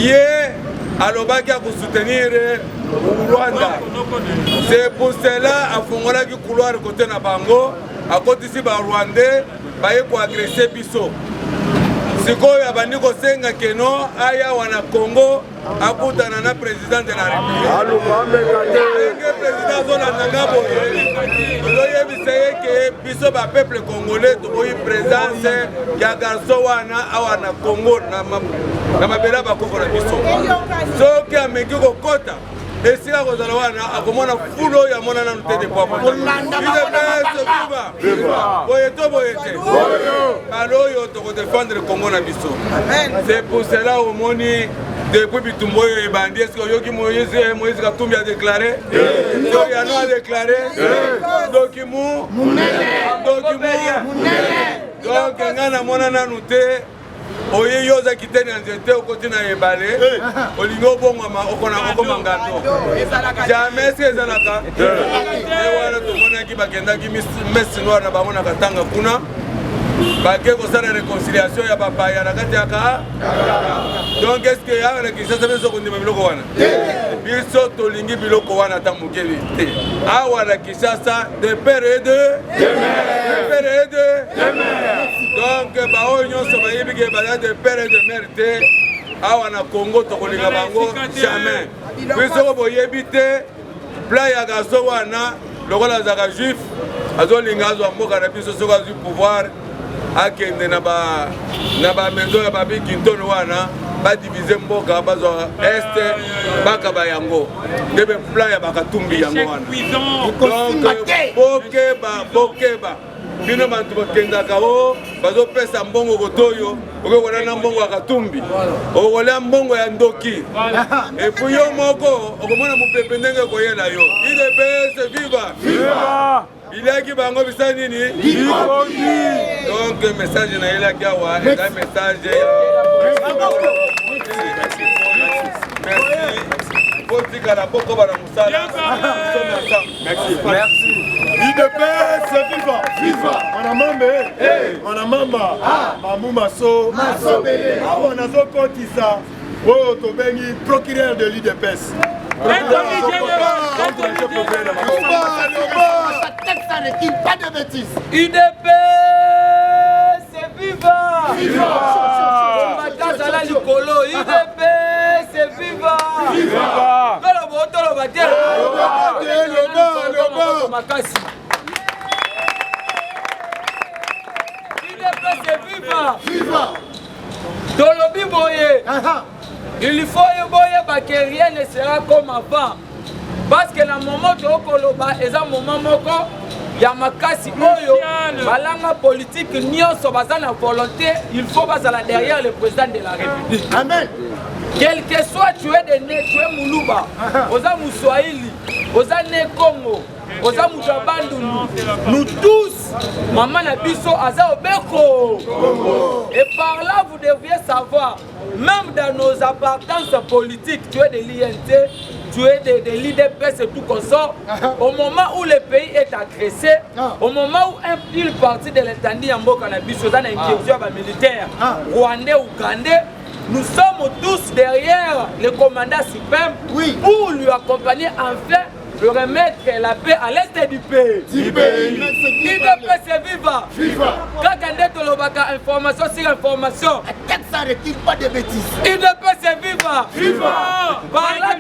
ye alobaki soutenir Rwanda c'est pour cela afongolaki couloir côté na bango akotisi ba Rwandais baye ko agresser biso sikoyo abandi kosenga keno aya wana Congo akutana na président de la République président zolanda boye ozoyebisa ye ke biso ba peuple congolais tokoyi présence ya garçon wana awana Congo na mabela bakoko na biso soki ameki kokota esika kozala wana akomona fulo ya mona nanu te depuis boye to boye te balo oyo tokodefendre Congo na biso. C'est pour cela omoni depuis bitumbo oyo ebandi eske oyoki Moïse Katumbi a déclaré Yano a déclaré dokimu donc nga na mona nanu te oye yoza kiteni anzete okoti na ebale olingi obongwama okoma ngato jamais se ezalaka wana tomonaki bakendaki messe noire na bango na katanga kuna bake kosala réconciliation ya bapaya na kati yaka donc est ce que awa na Kinshasa biso kondima biloko wana biso tolingi biloko wana ata moke te awa na Kinshasa de père et de donc baoyo nyonso bayebi ke baza de père et de mère te awa na Congo tokolinga bango jamais biso boyebi te plan ya garçon wana lokola azaka juif azolinga azwa mboka na biso soki azwi pouvoir akende na ba maison ya babi kintono wana badivize mboka bazwa este bakaba yango ndebe plan ya bakatumbi yango wana donc bokeba bino bantu bakendaka o bazopesa mbongo kotoyo okokola na mbongo ya katumbi okokola mbongo ya ndoki epuis yo moko okomona mopepe ndenge koyela yo idps viva ilaki bango bisa nini donc message na elaki awa eza message merci botikala boko bana mosala merci IDPS viva viva mana mamba mamu maso awa nazokotisa oyo tobengi procureur de l'IDPS Pas de bêtises. IDPS viva Matazala Likolo IDPS viva Toloba makasi IDPS viva Tolobi boye il faut boye que rien ne sera comme avant parce que na moment tokoloba eza moment moko ya makasi oyo balanga politique nyonso baza na volonté il faut bazala derrière le président de la République. Amen. Quel que soit tu es de né, tu es Muluba, oza Mouswahili, oza né Congo, oza Moujabandou, nous tous, maman na biso aza obeko. Et par là vous devriez savoir, même dans nos appartenances politiques, tu es de l'INT, tu es de l'IDPS et tout consort, au moment où le pays est agressé, au moment où une partie de l'étendue en Bokanabis, aux incursions militaires, rwandais, ougandais, nous sommes tous derrière le commandant suprême pour lui accompagner enfin de remettre la paix à l'est du pays. IDPS viva. Quand on a information sur information, Ça ne retire pas de bêtises. IDPS viva. Par là,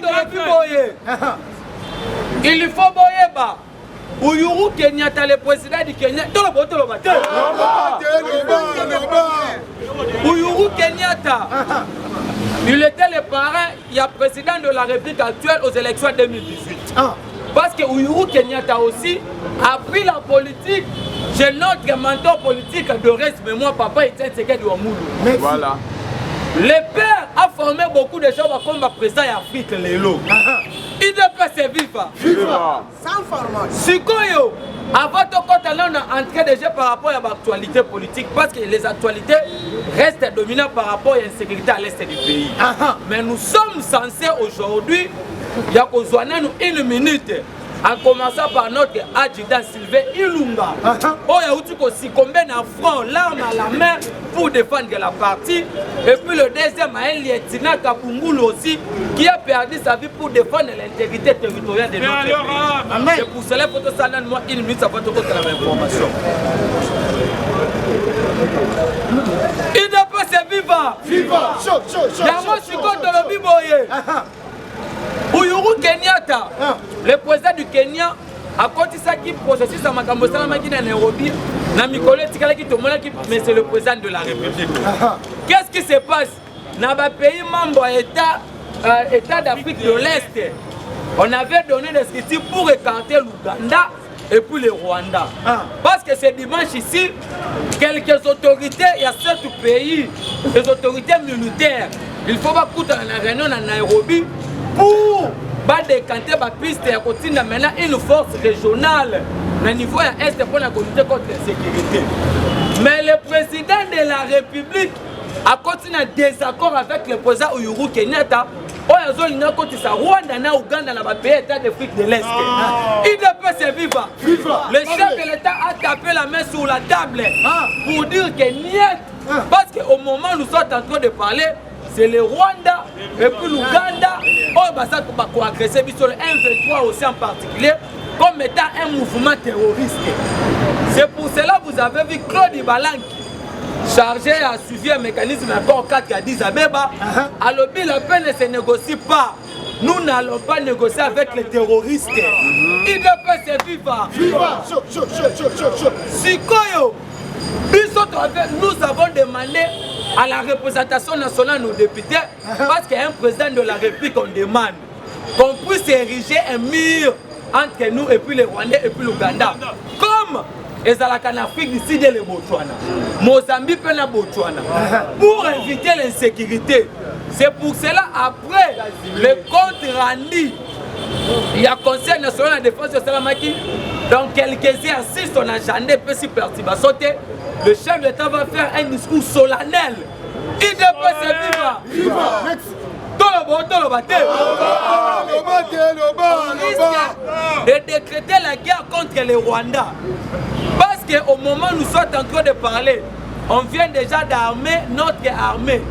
il faut boyeba. Uhuru Kenyatta, le président du Kenya. Uhuru Kenyatta. Il était le parrain, il y a président de la République actuelle aux élections 2018. Parce que Uhuru Kenyatta aussi a pris la politique chez notre mentor politique de reste, mais moi, papa, était Tshisekedi Ouamoulou. Voilà. Le père a formé beaucoup de gens comme président d'Afrique, Lélo. IDPS viva. Sans formation. Sikoyo, avant de entrer déjà par rapport à l'actualité politique, parce que les actualités restent dominantes par rapport à l'insécurité à l'est du pays. Mais nous sommes censés aujourd'hui, il y a une minute, en commençant par notre adjudant Sylvain Ilunga. Oh, il y a aussi combien de francs, l'arme à la main pour défendre la partie. Et puis le deuxième, un lieutenant Kapungulu aussi, qui a perdu sa vie pour défendre l'intégrité territoriale de notre pays. C'est pour cela qu'il faut que moi une minute, ça va te donner la même information. IDPS viva. Viva. Chaud, chaud, chaud. Yango siko tolobi boye. Uhuru Kenyatta, le président du Kenya, a continué processus à makambo salamaki na Nairobi, na mikolo tikalaki tomonaki mais c'est le président de la République. Qu'est-ce qui se passe dans les pays membres État d'Afrique de l'Est? On avait donné des scriptures pour écarter l'Ouganda et puis le Rwanda. Parce que ce dimanche ici, quelques autorités, il y a 7 pays, les autorités militaires, il faut pas coûter une réunion à Nairobi pour décanter la piste et continuer maintenant une force régionale au niveau de l'Est pour la communauté contre la sécurité. Mais le président de la République a continué un désaccord avec le président Uhuru Kenyatta. Rwanda na Ouganda na pays État d'Afrique de l'Est. IDPS c'est viva. Le chef de l'État a tapé la main sur la table pour dire que niet. Parce qu'au moment où nous sommes en train de parler, c'est le Rwanda et puis l'Ouganda. On va agresser le M23 aussi en particulier comme étant un mouvement terroriste. C'est pour cela que vous avez vu Claude Ibalanki chargé à suivre un mécanisme d'accord 4 qui a dit Abeba, à l'objet la paix ne se négocie pas. Nous n'allons pas négocier avec les terroristes. IDPS c'est viva. Viva. Chaud, chaud, chaud, chaud, chaud. Sikoyo, nous avons demandé à la représentation nationale, nos députés, parce qu'il y a un président de la République, on demande qu'on puisse ériger un mur entre nous et puis les Rwandais et puis l'Ouganda. Comme les en Afrique d'ici de le Botswana, Mozambique et le Botswana, pour éviter l'insécurité. C'est pour cela, après le compte rendu, il y a le Conseil national de défense de Salamaki, dans quelques exercices, on a jamais pu s'y perturber. Le chef de l'État va faire un discours solennel. Il dépasse viva. Viva. Merci. De décréter la guerre contre le Rwanda. Parce qu'au moment où nous sommes en train de parler, on vient déjà d'armer notre armée.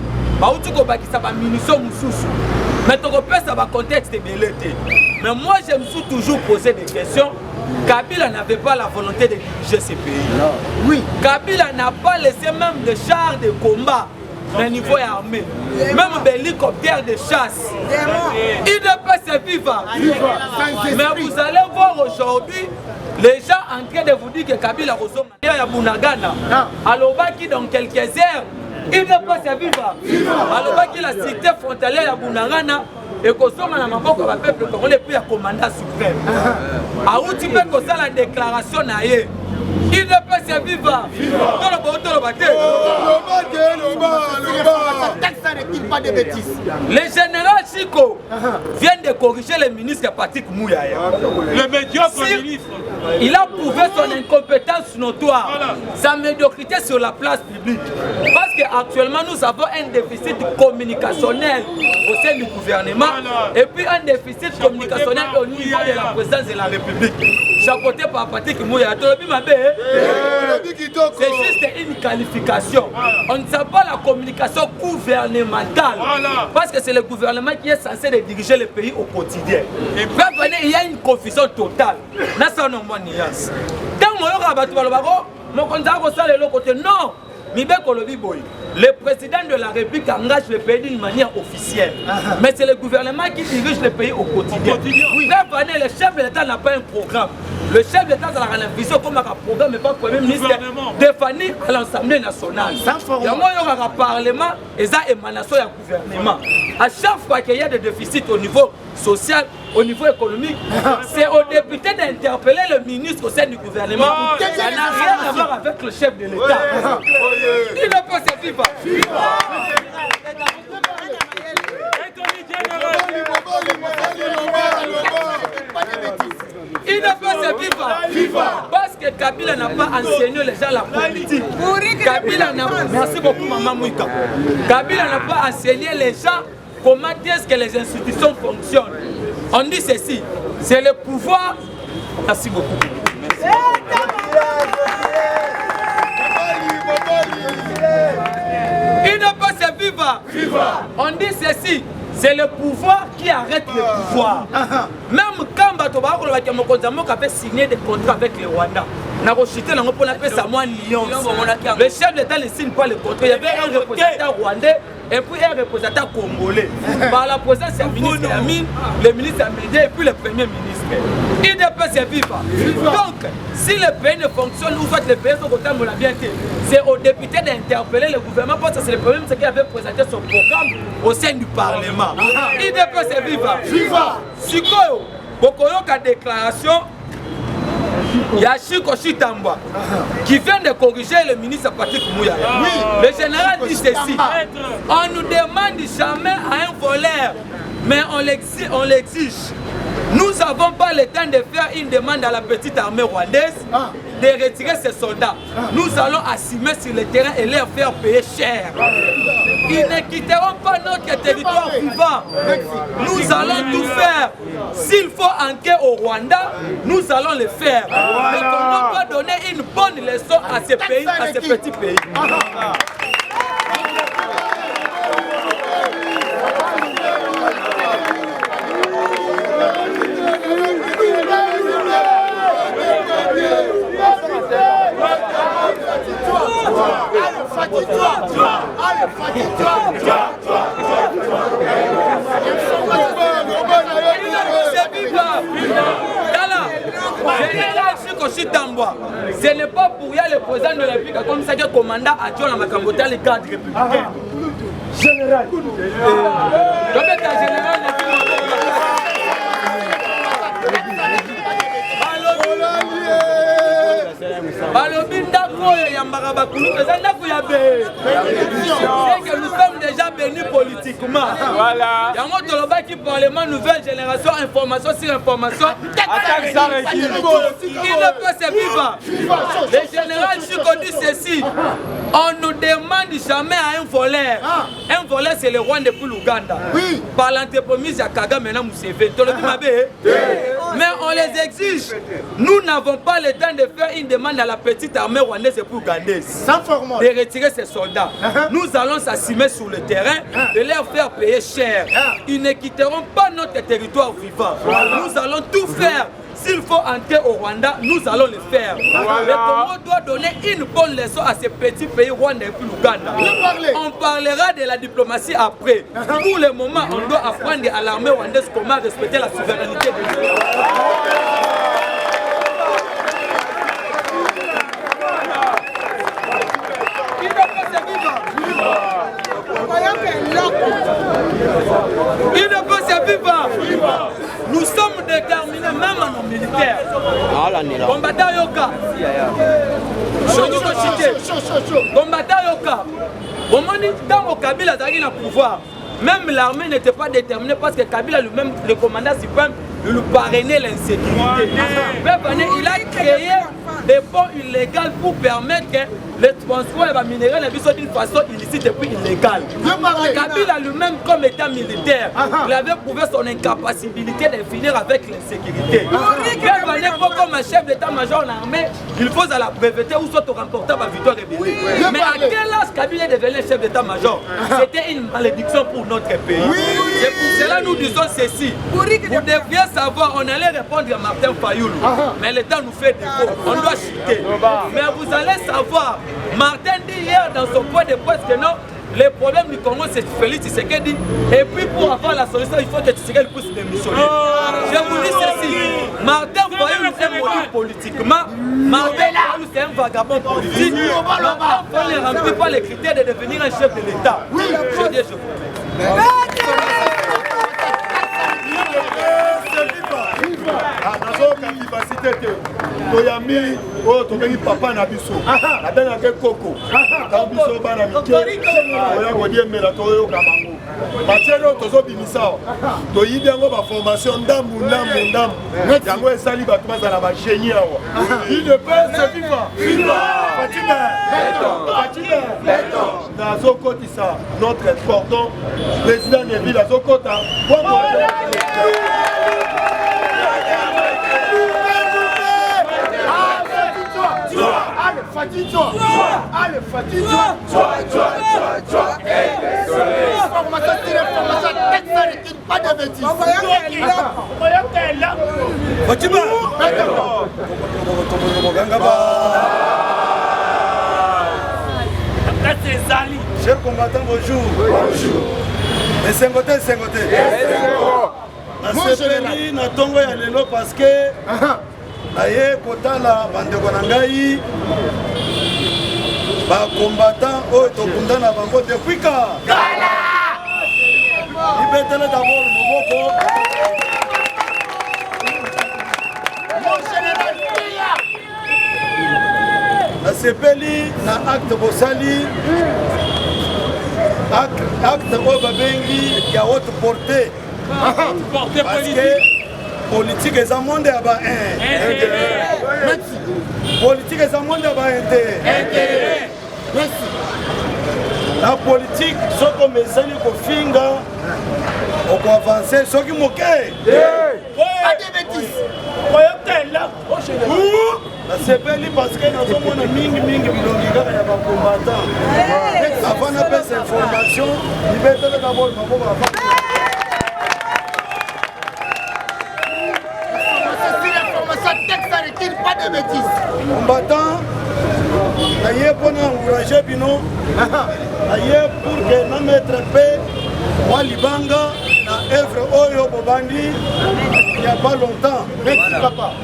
Mais ça va contexte belleté. Mais moi je me suis toujours posé des questions. Kabila n'avait pas la volonté de diriger ces pays. Oui. Kabila n'a pas laissé même des chars de combat au niveau armé. Même des hélicoptères de chasse. Il ne peut se vivre. Mais vous allez voir aujourd'hui les gens en train de vous dire que Kabila a Bunagana. Alors dans quelques heures, il ne peut se vivre. Alors la cité frontalière de Bunagana et qu'on soit dans le peuple congolais puis à commandant suprême. A où tu peux que ça la déclaration naïe. Il ne peut se vivre. Pas de bêtises. Le général Chico vient de corriger le ministre Patrick Mouyaya. Le médiocre ministre. Il a prouvé son incompétence notoire, sa médiocrité sur la place publique. Parce qu'actuellement, nous avons un déficit communicationnel au sein du gouvernement et puis un déficit communicationnel au niveau de la présidence de la République. Chapeauté par Patrick Mouyaya. C'est juste une qualification. On ne sait pas la communication gouvernementale. Parce que c'est le gouvernement qui est censé diriger le pays au quotidien. Il y a une confusion totale. Non, le président de la République engage le pays d'une manière officielle. Mais c'est le gouvernement qui dirige le pays au quotidien. Le chef de l'État n'a pas un programme. Le chef de l'État a la vision comme un programme, mais pas le Premier ministre défini à l'Assemblée nationale. Il y a un parlement et ça émanation du gouvernement. À chaque fois qu'il y a des déficits au niveau social, au niveau économique, c'est aux députés d'interpeller le ministre au sein du gouvernement. Ça n'a rien à voir avec le chef de l'État. Il ne peut se vivre. Il ne peut se vivre. Parce que Kabila n'a pas enseigné les gens la politique. Kabila n'a pas... Merci beaucoup, Maman Mouika. Kabila n'a pas enseigné les gens comment est-ce que les institutions fonctionnent. On dit ceci, c'est le pouvoir. Merci beaucoup. Il ne peut se vivre. On dit ceci, c'est le pouvoir qui arrête le pouvoir. Même quand Batoba avait signé des contrats avec le Rwanda, nakochite nango mpona pesa mwa nuance. Le chef d'État ne signe pas le contrat. Il y avait un représentant rwandais et puis un représentant congolais. Par la présence du ministre Amine, le ministre Amédée et puis le premier ministre. IDPS est vivant. Donc, si le pays ne fonctionne, ou soit le pays sont contents de la bien, c'est aux députés d'interpeller le gouvernement parce que c'est le premier ministre qui avait présenté son programme au sein du Parlement. IDPS est vivant. Sikoyo, Bokoyoka déclaration. Yachiko Chitamba qui vient de corriger le ministre Patrick Mouya. Oui. Le général dit ceci: on nous demande jamais à un voleur, mais on l'exige. Nous n'avons pas le temps de faire une demande à la petite armée rwandaise de retirer ses soldats. Nous allons assumer sur le terrain et leur faire payer cher. Ils ne quitteront pas notre territoire vivant. Nous allons tout faire. S'il faut enquêter au Rwanda, nous allons le faire. Mais comment pas donner une bonne leçon à ces pays, à ces petits pays. Ce n'est pas pour y aller le président de la République comme ça que le commandant adjoint à Makambota les cadres républicains. Général. Balobi ndako ya Mbarabakulu, c'est que nous sommes déjà bénis politiquement. Voilà. Il y a un autre qui parlement nouvelle génération, information sur information. Attaque ça il ne peut se vivre. Le général Chiko dit ceci: on nous demande jamais à un voleur. Un voleur c'est le roi depuis l'Ouganda. Oui. Par l'entremise à Kagame maintenant Museveni. Mais on les exige. Nous n'avons pas le temps de faire une demande à la petite armée rwandaise et ougandaise de retirer ses soldats. Nous allons s'assumer sur le terrain et leur faire payer cher. Ils ne quitteront pas notre territoire vivant. Nous allons tout faire. S'il faut entrer au Rwanda, nous allons le faire. Voilà. Le Congo doit donner une bonne leçon à ces petits pays rwandais et l'Ouganda. On parlera de la diplomatie après. Pour le moment, on doit apprendre à l'armée rwandaise comment respecter la souveraineté de l'État. Il ne peut se vivre. Nous sommes déterminés, même en nos militaires. Combattant Yoka. Combattant Yoka. Dans Kabila a eu le pouvoir. Même l'armée n'était pas déterminée parce que Kabila lui-même, le commandant suprême, lui parrainait l'insécurité. Il a créé des ponts illégaux pour permettre que le transport des minéraux soit d'une façon illicite et puis illégale. Kabila lui-même, comme état militaire, il avait prouvé son incapacité de finir avec l'insécurité. Comme un chef d'état-major en armée, il faut à la breveté ou soit remporter la victoire rébellion. Mais à quel âge Kabila est devenu chef d'état-major? C'était une malédiction pour notre pays. C'est pour cela que nous disons ceci. Vous devriez savoir, on allait répondre à Martin Fayoulou, mais le temps nous fait défaut, on doit chuter. Mais vous allez savoir, Martin dit hier dans son point de presse que non, le problème du Congo c'est Félix Tshisekedi et puis pour avoir la solution il faut que Tshisekedi puisse démissionner. Je vous dis ceci, Martin Fayoulou est maudit politiquement, Martin Fayoulou c'est un vagabond politique, Martin Fayoulou ne remplit pas les critères de devenir un chef de l'État. Je dis je vous. toyami oyo tobengi papa na biso abengaka koko na biso bana mike oya kodiemela toyoka bango batieli oyo tozobimisa toyibi yango baformation ndambu yango esali bato bazala bagénie awa idps viva Fatima nazokotisa notre cordon président Neville azokota Allez, fatigue-toi. Pas de bêtises. Chers combattants, bonjour. Bonjour. Et Sengote. Nasepeli na tongo ya lelo parce que naye kotala bandeko na ngai ba combattant oyo tokunda na bango depuis kala. Libetele d'abord moboko. Nasepeli na acte bosali acte oyo babengi ya haute portée parce que politique eza monde ya ba politique eza monde ya ba intérêt la politique soko mesani kofinga okoavancer soki moke nasepeli parce que nazomona mingi bilongi kaka ya bacombattant avant napesa information libetele d'abord maboko pas de bêtises. Combattant, aïe pour nous encourager bino, aïe pour que nous mettre paix, moi libanga, na œuvre oyo bobandi, il n'y a pas longtemps.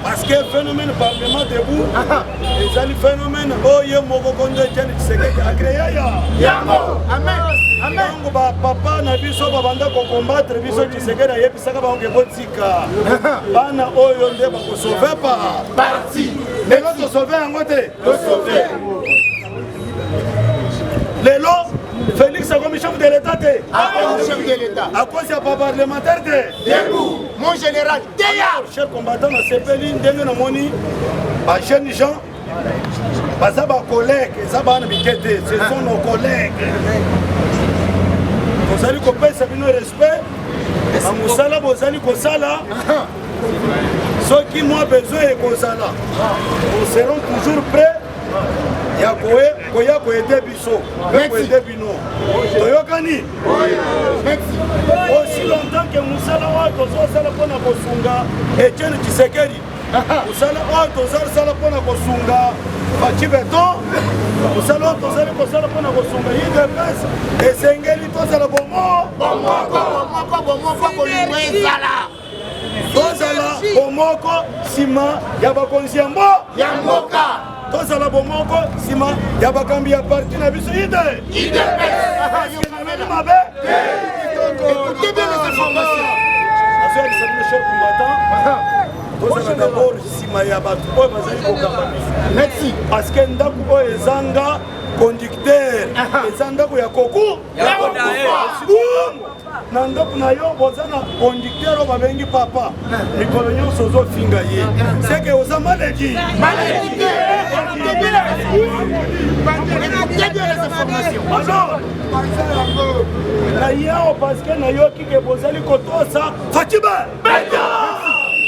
Parce que le phénomène parlement debout, les ali phénomène oyo moko konde tient a créé ya. Amen. Amen. Papa na biso babanda ko combattre biso Tshisekedi ayebisaka bango botika. Bana oyo nde bako sauver pa parti. Mais l'autre sauver en côté. Le sauver. Lelo Félix a comme chef de l'État. Chef de l'État. À cause ya pas parlementaire debout. Mon général Deya. Chers combattants na CPLI ndenge na moni ba jeunes gens baza ba collègues, ça ba na bikete, ce sont nos collègues. Vous allez kopesa bino respect. Amusala bozali kosala. Ceux qui ont besoin de kosala. Nous serons toujours prêts. Ya koya ko aider biso. Ko aider bino. Toyokani. Aussi longtemps que musala wa tozosala pona kosunga Etienne Tshisekedi. Musala wa tozosala pona kosunga Fachi Beton. Musala wa tozosala pona kosunga IDPS. Esengeli tozala bomo. Tozala bomoko sima ya bakonzi ya mboka. Tozala bomoko sima ya bakambi ya parti na biso ide. Écoutez bien les informations. Tozala d'abord sima ya bato oyo bazali kokamba biso. Merci. Parce que ndako oyo ezanga conducteur eza ndako ya koku na ndako na yo boza na conducteur oyo babengi papa mikolo nyonso ozofinga ye seke oza maleki na yao parce que nayoki ke bozali kotosa Fachibe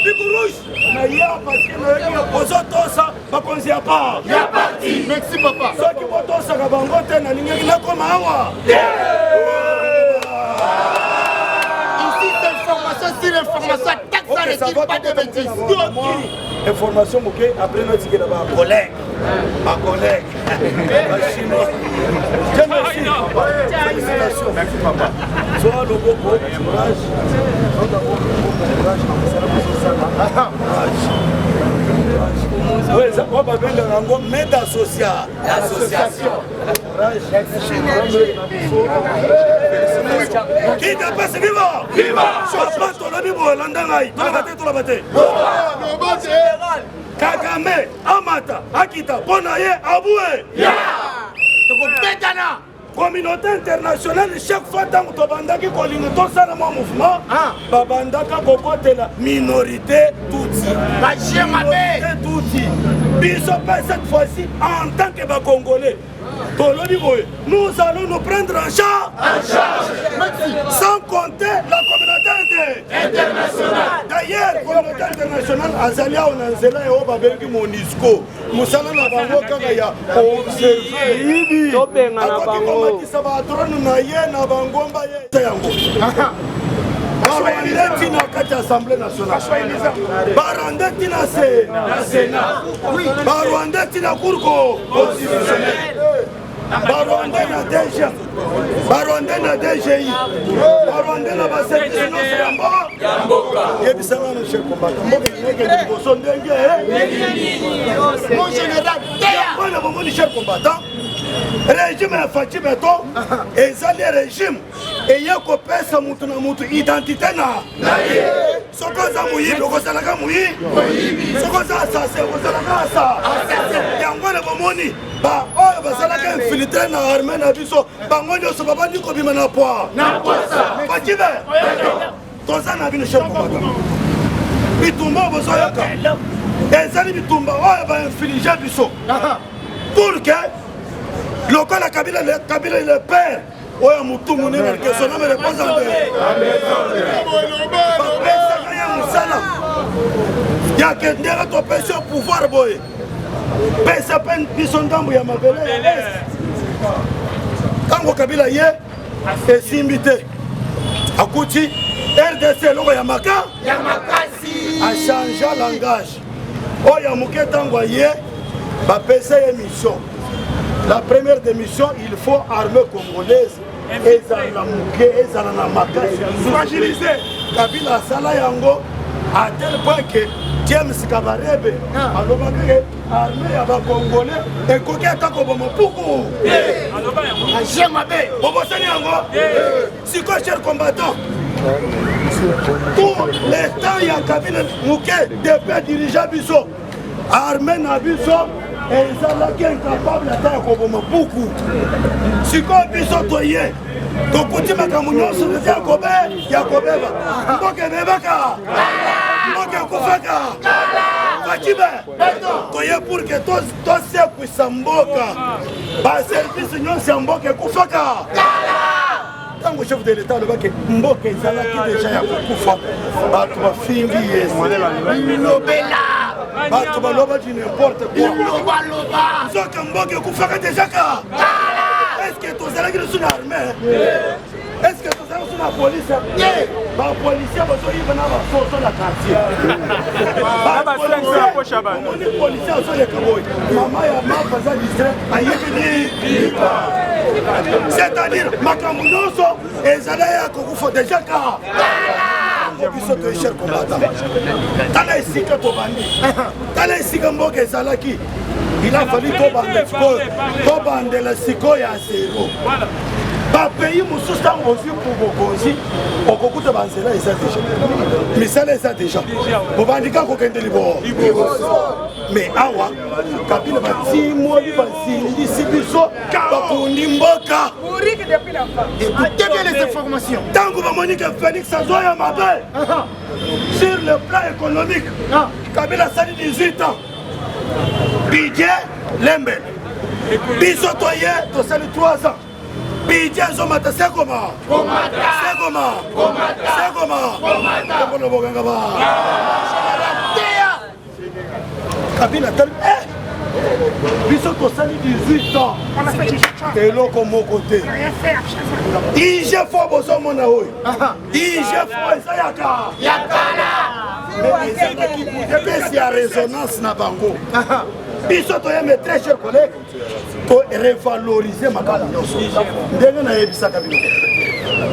Bikurush na yao parce que nayoki ke bozotosa bakonzi ya parti. Merci papa. Soki botosaka bango te nalingaki nakoma awa. Ici c'est information sur information. Ça ne dit pas de bêtises. Information bouquet après notre ticket là-bas. Collègue. Ma collègue. Ma chinois. Merci. Félicitations. Merci papa. Sois le beau courage. Oui, ça va bien de rango, mais d'association. Qui dépasse vivant? Viva! Papa, ton ami Bolandanaï, tu l'as battu. Kagame, Amata, Akita, Bonaye, Aboué. Communauté internationale, chaque fois que tu as dit que mon mouvement, babandaka kokote la minorité Tutsi. Minorité Tutsi. Cette fois-ci, en tant que Congolais, nous allons nous prendre en charge. Sans compter la communauté internationale. D'ailleurs, la communauté internationale, Azalia, on a zéla et on va béni Monisco. Nous allons la bango kaya observer. barwande tina kati assemblée nationale barwande tina sénat barwande tina cour constitutionnelle barwande na DG barwande na DGI barwande na baservice nyonso ya mboka yebisanga na chef combattant mboka inekende liboso ndenge mon général wana bomoni chef combattant régime ya Faci Beton ezali régime eye kopesa mutu na mutu identité na ye soki oza moyibi okozalaka moyibi soki oza asase okozalaka asase yango wana bomoni oyo bazalaka infiltre na arme na biso bango nyonso babandi kobima na poisa Faci Beton toza na bino chef combattant bitumba oyo bozoyoka ezali bitumba oyo bainflige biso pour que lokola Kabila le père oyo mutu munene ke son homme représente bapesaka ye mosala ya kendela topesi yo pouvoir boye pesa mpe biso ndambo ya mabele ya est ntango Kabila ye esimbi te akuti RDC eloko ya makasi achangea langage oyo ya moke ntango aye bapesa ye mission. La première démission, il faut armée congolaise. Ezala muke, ezala na makasi. Fragiliser. Kabila sala yango à tel point que James Kabarebe alobaka ke armée ya ba congolais ekoki atako bomo puku. Ajemabe. Bobosani yango. Siko cher combattant. Tout le temps ya Kabila muke depuis dirigeant biso. Armée na biso ezalaki incapable ata ya koboma buku sikoyo biso toye tokuti makambo nyonso eza ya kobeba mboka ebebaka mboka ekufaka Faci Beton toye pour que tosekwisa mboka baservice nyonso ya mboka ekufaka ntango chef de l'état alobaki mboka ezalaki deja ya kokufa bato bafingi ye lobela bato baloba du n'importe quoi soki mboka ekufaka deja ka est-ce que tozalaki lisu na armée est-ce que tozalaki lisu na police bapolisier bazoyiba na basoso na quartier omoni policier azoleka boye mama ya mapa aza distrait ayebini c'est-à-dire makambo nyonso ezala ya kokufa deja ka biso to cher combattant tala esika tobandi tala esika mboka ezalaki il a fallu tobandela sikoyo ya zero bapays mosusu ntango ozwi bokonzi okokuta banzela eza deja misala eza deja bobandika kokende liboso mais awa Kabila batimoli bazindisi biso bakundi mboka. Écoutez bien les informations. Tango bamoni que Félix azoya mabe sur le plan économique Kabila sali 18 ans budget lembele biso toye tosali 3 ans budget zomata sekoma Kabila tali biso tosali 18 ans eloko moko te ige fo bozomona oyo ige fo eza yakala ezalaki epesi ya résonance na bango biso toyembe très cher collègue to revaloriser makambo nyonso ndenge nayebisaka bino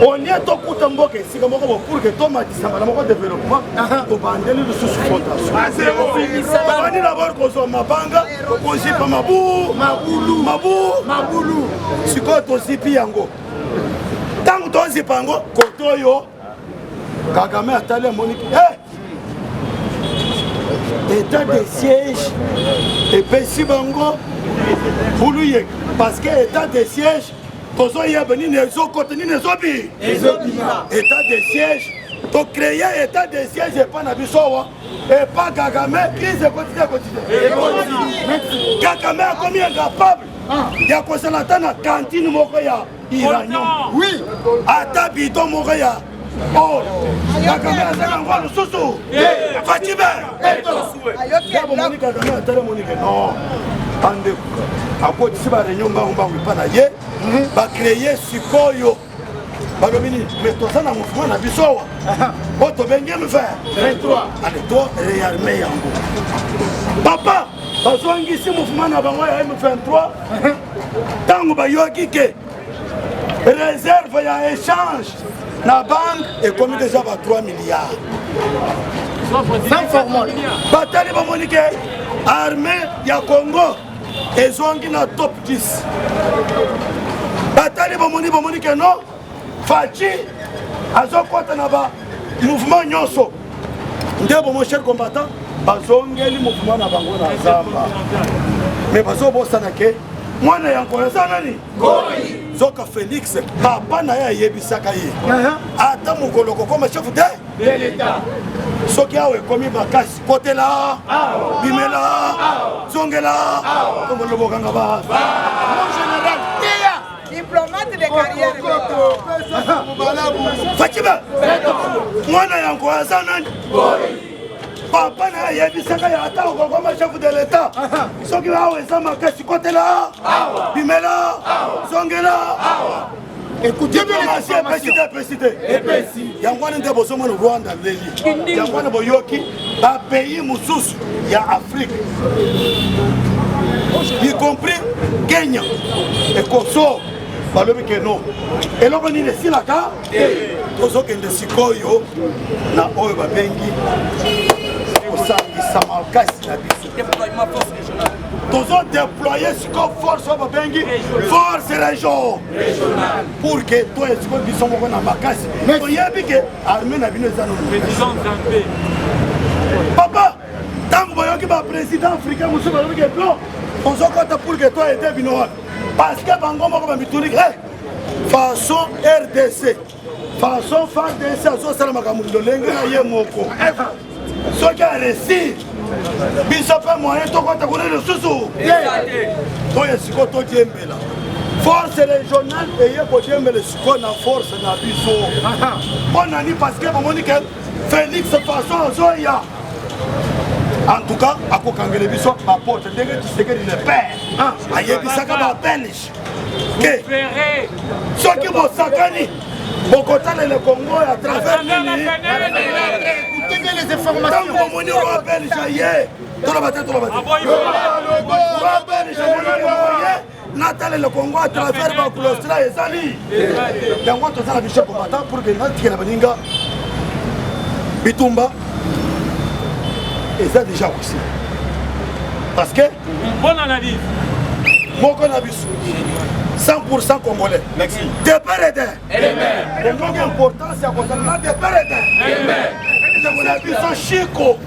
olie tokuta mboka esika moko bo pour que tomatisanga na moko développement tobandeli lisusu fondation tobandi d'abord kozwa mabanga kozipa mabulu sikoyo tozipi yango ntango tozipa yango koto oyo Kagame atali amoniki état de siège epesi bango buluye parce que état de siège tozoyeba nini ezokota nini ezobi état de siège tocréer état de siège epa na biso awa epa Kagame crise ekotide Kagame akomi incapable ya kozala ata na kantine moko ya iranium ata bidon moko ya or Kagame azaka ngo lisusu Faci Beton bomoni Kagame atala monike non ande akotisi bareunion mbangu epa na ye bacreye sikoyo balobini mais toza na mouvement na biso awa o tobengi mfere 23 ale to réarme yango papa bazwangisi mouvement na bango ya M23 ntango bayoki ke réserve ya échange na banque ekomi déjà ba 3 milliards sans formol batali bamoni ke armée ya Congo ezwangi na top 10 batali bamoni ke non Fachi azokota na ba mouvement nyonso ndebo mon cher combattant bazongeli mouvement na bango na zamba mais bazobosana ke mwana yango eza nani Zoka Félix papa na ye ayebisaka ye ata mokolo kokoma chef de l'État soki awe ekomi makasi kotela bimela zongela omolobokanga ba mon général diplomate de carrière Fatima mwana yango aza nani papa na yebisaka ya ata okokoma chef de l'État soki awe eza makasi kotela bimela zongela écoutez bien président yango wana nde bozomona Rwanda leli yango wana boyoki bapays mosusu ya Afrique y compris Kenya et Kosovo balobi ke non eloko nini esilaka tozokende sikoyo na oyo babengi kosangisa makasi na biso tozodéploye siko force oyo babengi force région pour que to esiko biso moko na makasi toyebi ke armée na bino eza papa ntango bayoki baprésident africain mosusu balobi ke non tozokota pour que to ete bino wapi parce que bango moko bamituniki façon RDC façon FARDC azosala makambo lolenge na ye moko soki aresi biso mpe moyen tokota kuna lisusu toye siko todiembela force régionale eye kodiembela siko na force na biso mpo nani parce que bomoni ke Félix façon azoya en tout cas akokangela biso baporte ndenge Tshisekedi le père ayebisaka babelge ke soki bosakani bokotala le Congo à travers nini écoutez bien les informations ntango bomoni roi belge ye tolobate roi belge moye natala le Congo à travers bakulostra ezali yango tozala biso combattant pour que natikela baninga bitumba eza déjà aussi parce que bonne analyse moko na biso 100% congolais merci de part et d'autre donc importance ya kozala de part et d'autre ntango na biso chiko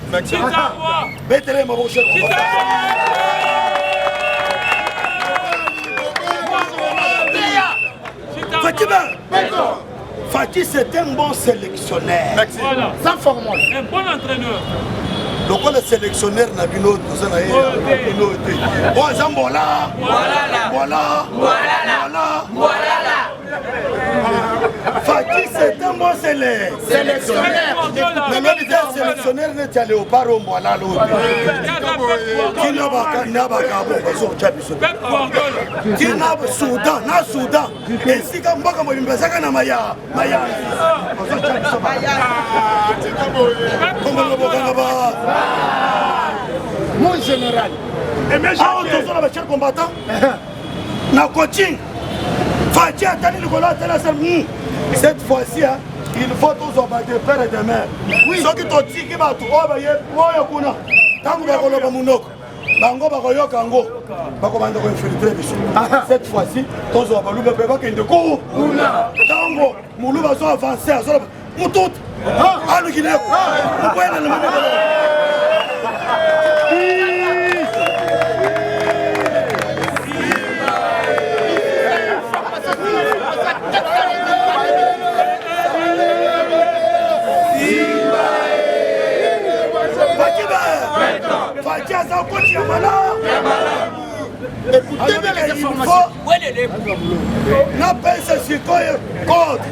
betele maboko chiko Fati c'est un bon sélectionneur sans formol un bon entraîneur donc le sélectionneur na bino tozana ye bino te o zambola voilà Fati c'est un bon sélectionneur mais même un sélectionneur ne tient léopard au voilà l'autre kina bakana bakabo bazo chabiso kina Soudan na Soudan esika mboka mo bimbazaka na maya bazo chabiso kombo bokanga ba mon général tous les chers combattants na coaching Fati atali le gola tala cette fois-ci il faut tous abattre de père et de mère ceux qui t'ont dit que bato oyo kuna tango bakoloba munoko bango bakoyoka ngo bakobanda koinfiltre biso cette fois-ci tous abaluba pe bakende ko tango mulu bazo avancer azola mutut alukileko mkwena le mameko écoutez bien les informations na pesa sikoyo code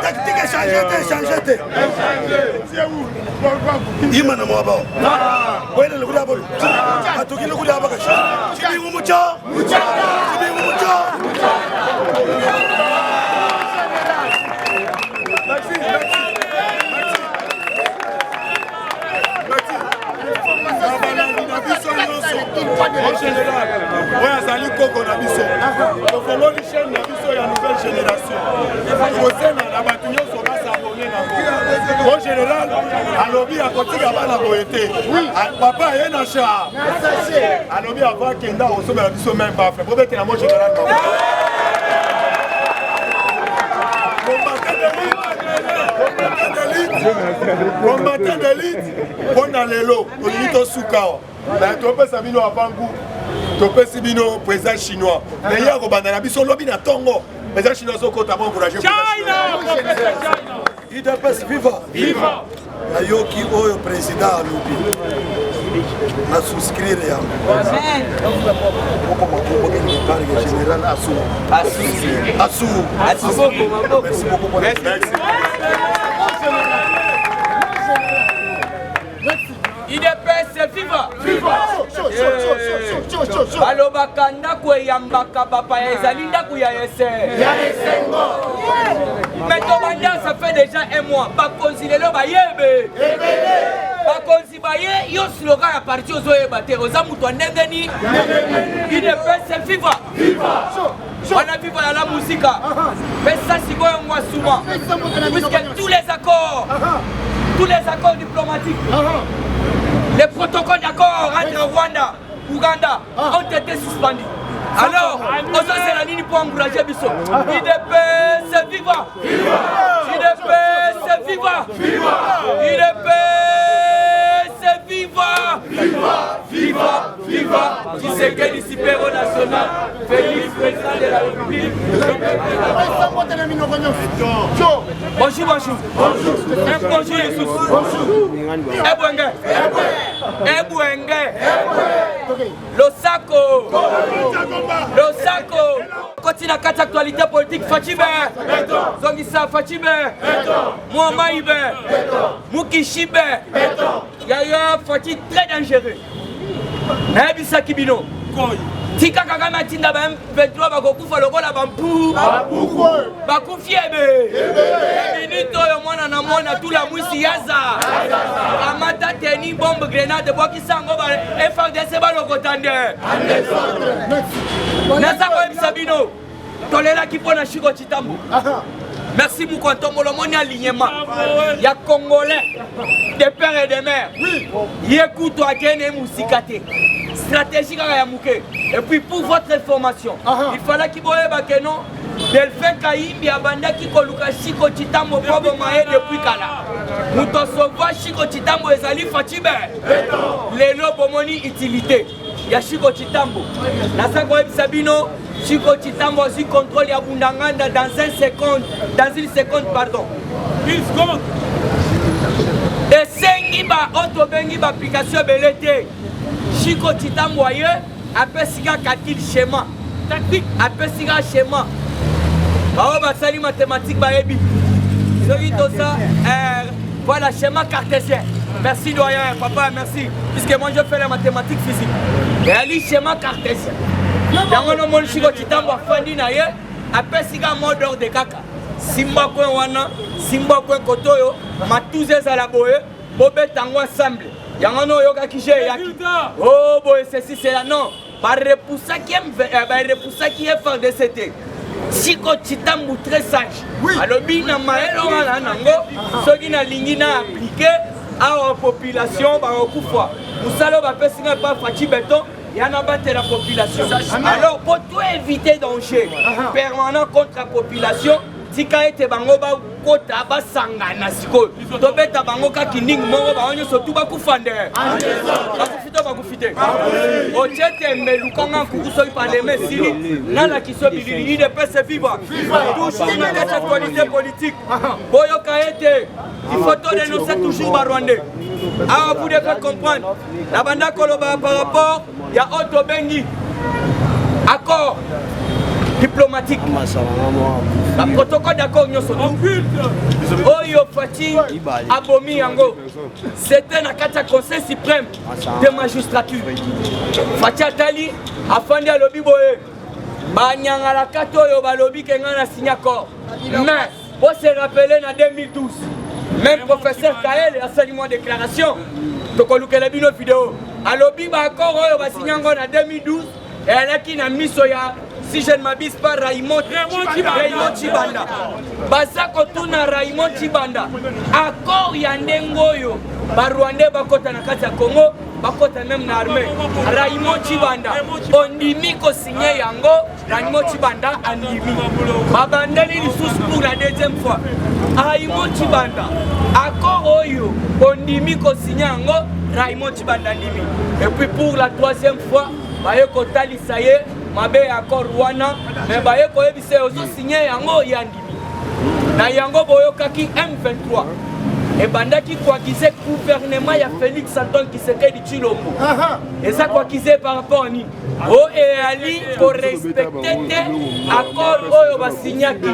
tactique changete imana mwaba wele le kuda bolu atukile kuda baka chibingu mucha En général, ouais, azali koko na biso. Tofongoli chaîne na biso ya nouvelle génération. Kosena na bato nyonso basabone na. En général, alobi akotika bana boye te. Papa ye na cha. Alobi avant kenda osobela biso même bafle. Probete na mo général. Combattant d'élite, on a les lots, on est au Soukao. Tu peux savoir avant goût, tu peux savoir président chinois. Mais il y a un bandanabiso lobby na Tongo. Président chinois sont complètement encouragés. China! Il doit viva! Viva! Ayoki Oyo président à l'oubi. À souscrire. Amen. Général Assou. Assou. Merci beaucoup. Merci. IDPS viva! Viva! Balobaka ndako eyambaka bapa ya ezali ndako ya ese. Mais Tobanda, ça fait déjà un mois. Bakonzi lelo bayebe. Bakonzi baye yo slogan ya parti ozoyeba te. Oza mutu ndengeni. IDPS viva! Viva! On a viva la musique. Mais ça c'est quoi un mois souvent? Puisque tous les accords diplomatiques, les protocoles d'accord entre Rwanda, Ouganda ont été suspendus. Alors, on c'est la ligne pour encourager Bisso. IDPS viva! IDPS viva! IDPS viva! Viva! Qui c'est que ici Péro national, Félix, président de la République. Bonjour. Bonjour Jesus. Ebwenge. Losako. Continue à quatre actualités politiques. Fatime. Zongisa Fatime. Mouamaïbe. Moukishibe. Yaya Fatih très dangereux. Nabisa Kibino. Tika Kagame Tinda Bam, Pedro Bakokufa Logola Bampu. Bakufiebe. Minito Yomona Namona, tout la mousse Yaza. Amata Teni, bombe, grenade, Bokisango, FRDC Balogotande. Nasa Sabino. Tolela Kipona Chico Chitambo. Merci beaucoup, Tomolomoni alignement. Il y a Congolais, des pères et des mères. Il y a Koutou Akene Moussikate. Stratégique à Yamouké. Et puis pour votre information, il fallait qu'il y ait Bakeno, Delphin Kaïmbi, Abanda Kikoluka Chico Chitambo, Bobo Maé depuis Kala. Nous t'en sauvons Chico Chitambo et Zali Fatibé. Les lots Bomoni utilité. Il y a Chico Chitambo. Nasako Sabino. Chico Chitambo aussi contrôle Yabundanganda dans une seconde, pardon. 10 secondes. Et Sengiba, Otobengiba, application Belete. Chico Chitambo, après Siga Katil schéma. Tactique, après Siga schéma. Baoba Sali mathématique, Baebi. Celui de ça, voilà, schéma cartésien. Merci doyen, papa, merci. Puisque moi je fais la mathématique physique. Et ali schéma cartésien. Yango no mon Chico Chitambo afandi na ye apesiga mot d'ordre de kaka simba ko wana simba ko kotoyo matuze za la boye bobetango ensemble yango no yoka kije yaki oh boy ceci c'est là non par repousser qui est fort de cette Chico Chitambo très sage alors bina maelo na nango soki na lingina appliquer à la population ba okufa musalo ba pesinga pa fachi beton. Il y a un battre la population. Alors, pour tout éviter danger permanent contre la population, si tu as bango ba kota ba sangana siko. To beta bango ka kining mongo ba onyo so tu ba kufande. Ba kufite. O chete melukanga kukuso ipaleme sili. Nala kiso bilili de pese viva. Toujours dans cette actualité politique. Boyo Kaete, il faut dénoncer toujours ba Rwandais. Alors vous devez comprendre. La banda Koloba par rapport, il y a Otto Bengi. Accord diplomatique. Le protocole d'accord Oyo Fati Abomi Yango. C'était dans le conseil suprême de magistrature. Fati Atali a fondé le Biboé. banyangala kato yo balobi kenga na signé accord. Mais pour se rappeler en 2012, même professeur Kael a salué une déclaration. Donc on a vu nos vidéos. Alobi ba accord yo ba signé en 2012 et elle a qui na miso ya si je ne m'abuse pas Raymond Chibanda. Baza kotuna Raymond Chibanda. Accord ya ndengo yo ba Rwandais bakota na kati ya Congo. Bakota même na armée Raymond Chibanda ondimi ko signé yango Raymond Chibanda andimi babandeli lisusu pour la deuxième fois Raymond Chibanda accord oyo ondimi ko signé yango Raymond Chibanda andimi et puis pour la troisième fois baye ko talisa ye mabe accord wana mais baye ko yebise ozo signé yango yandimi na yango boyokaki M23 et bandaki quoi qui c'est gouvernement ya Félix Antoine Tshisekedi Tshilombo et ça quoi qui c'est par rapport à ni et ali pour respecter accord oyo ba signaki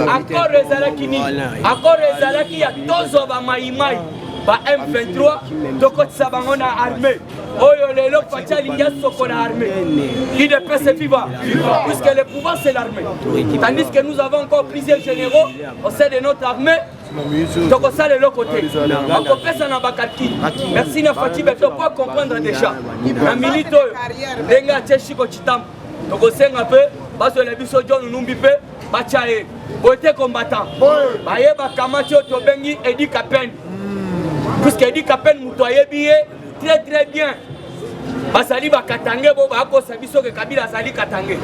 accord ezalaki ni accord ezalaki ya tozo ba maimai ba M23 tokotisa bango na armée oyo lelo fatia linga soko na armée l'IDPS viva puisque le pouvoir c'est l'armée tandis que nous avons encore plusieurs généraux au sein de notre armée. Donc ça de l'autre côté. Merci na Fati Beto pour comprendre déjà. Na milito denga tshiko chitam. Donc on sait un peu parce que les biso John Numbipe bachae. Bote combattant. Baye ba kamati otobengi Edi Kapen. Puisque Edi Kapen mutoye biye très bien. Basali ba katange bo ba ko sabiso ke Kabila sali katange.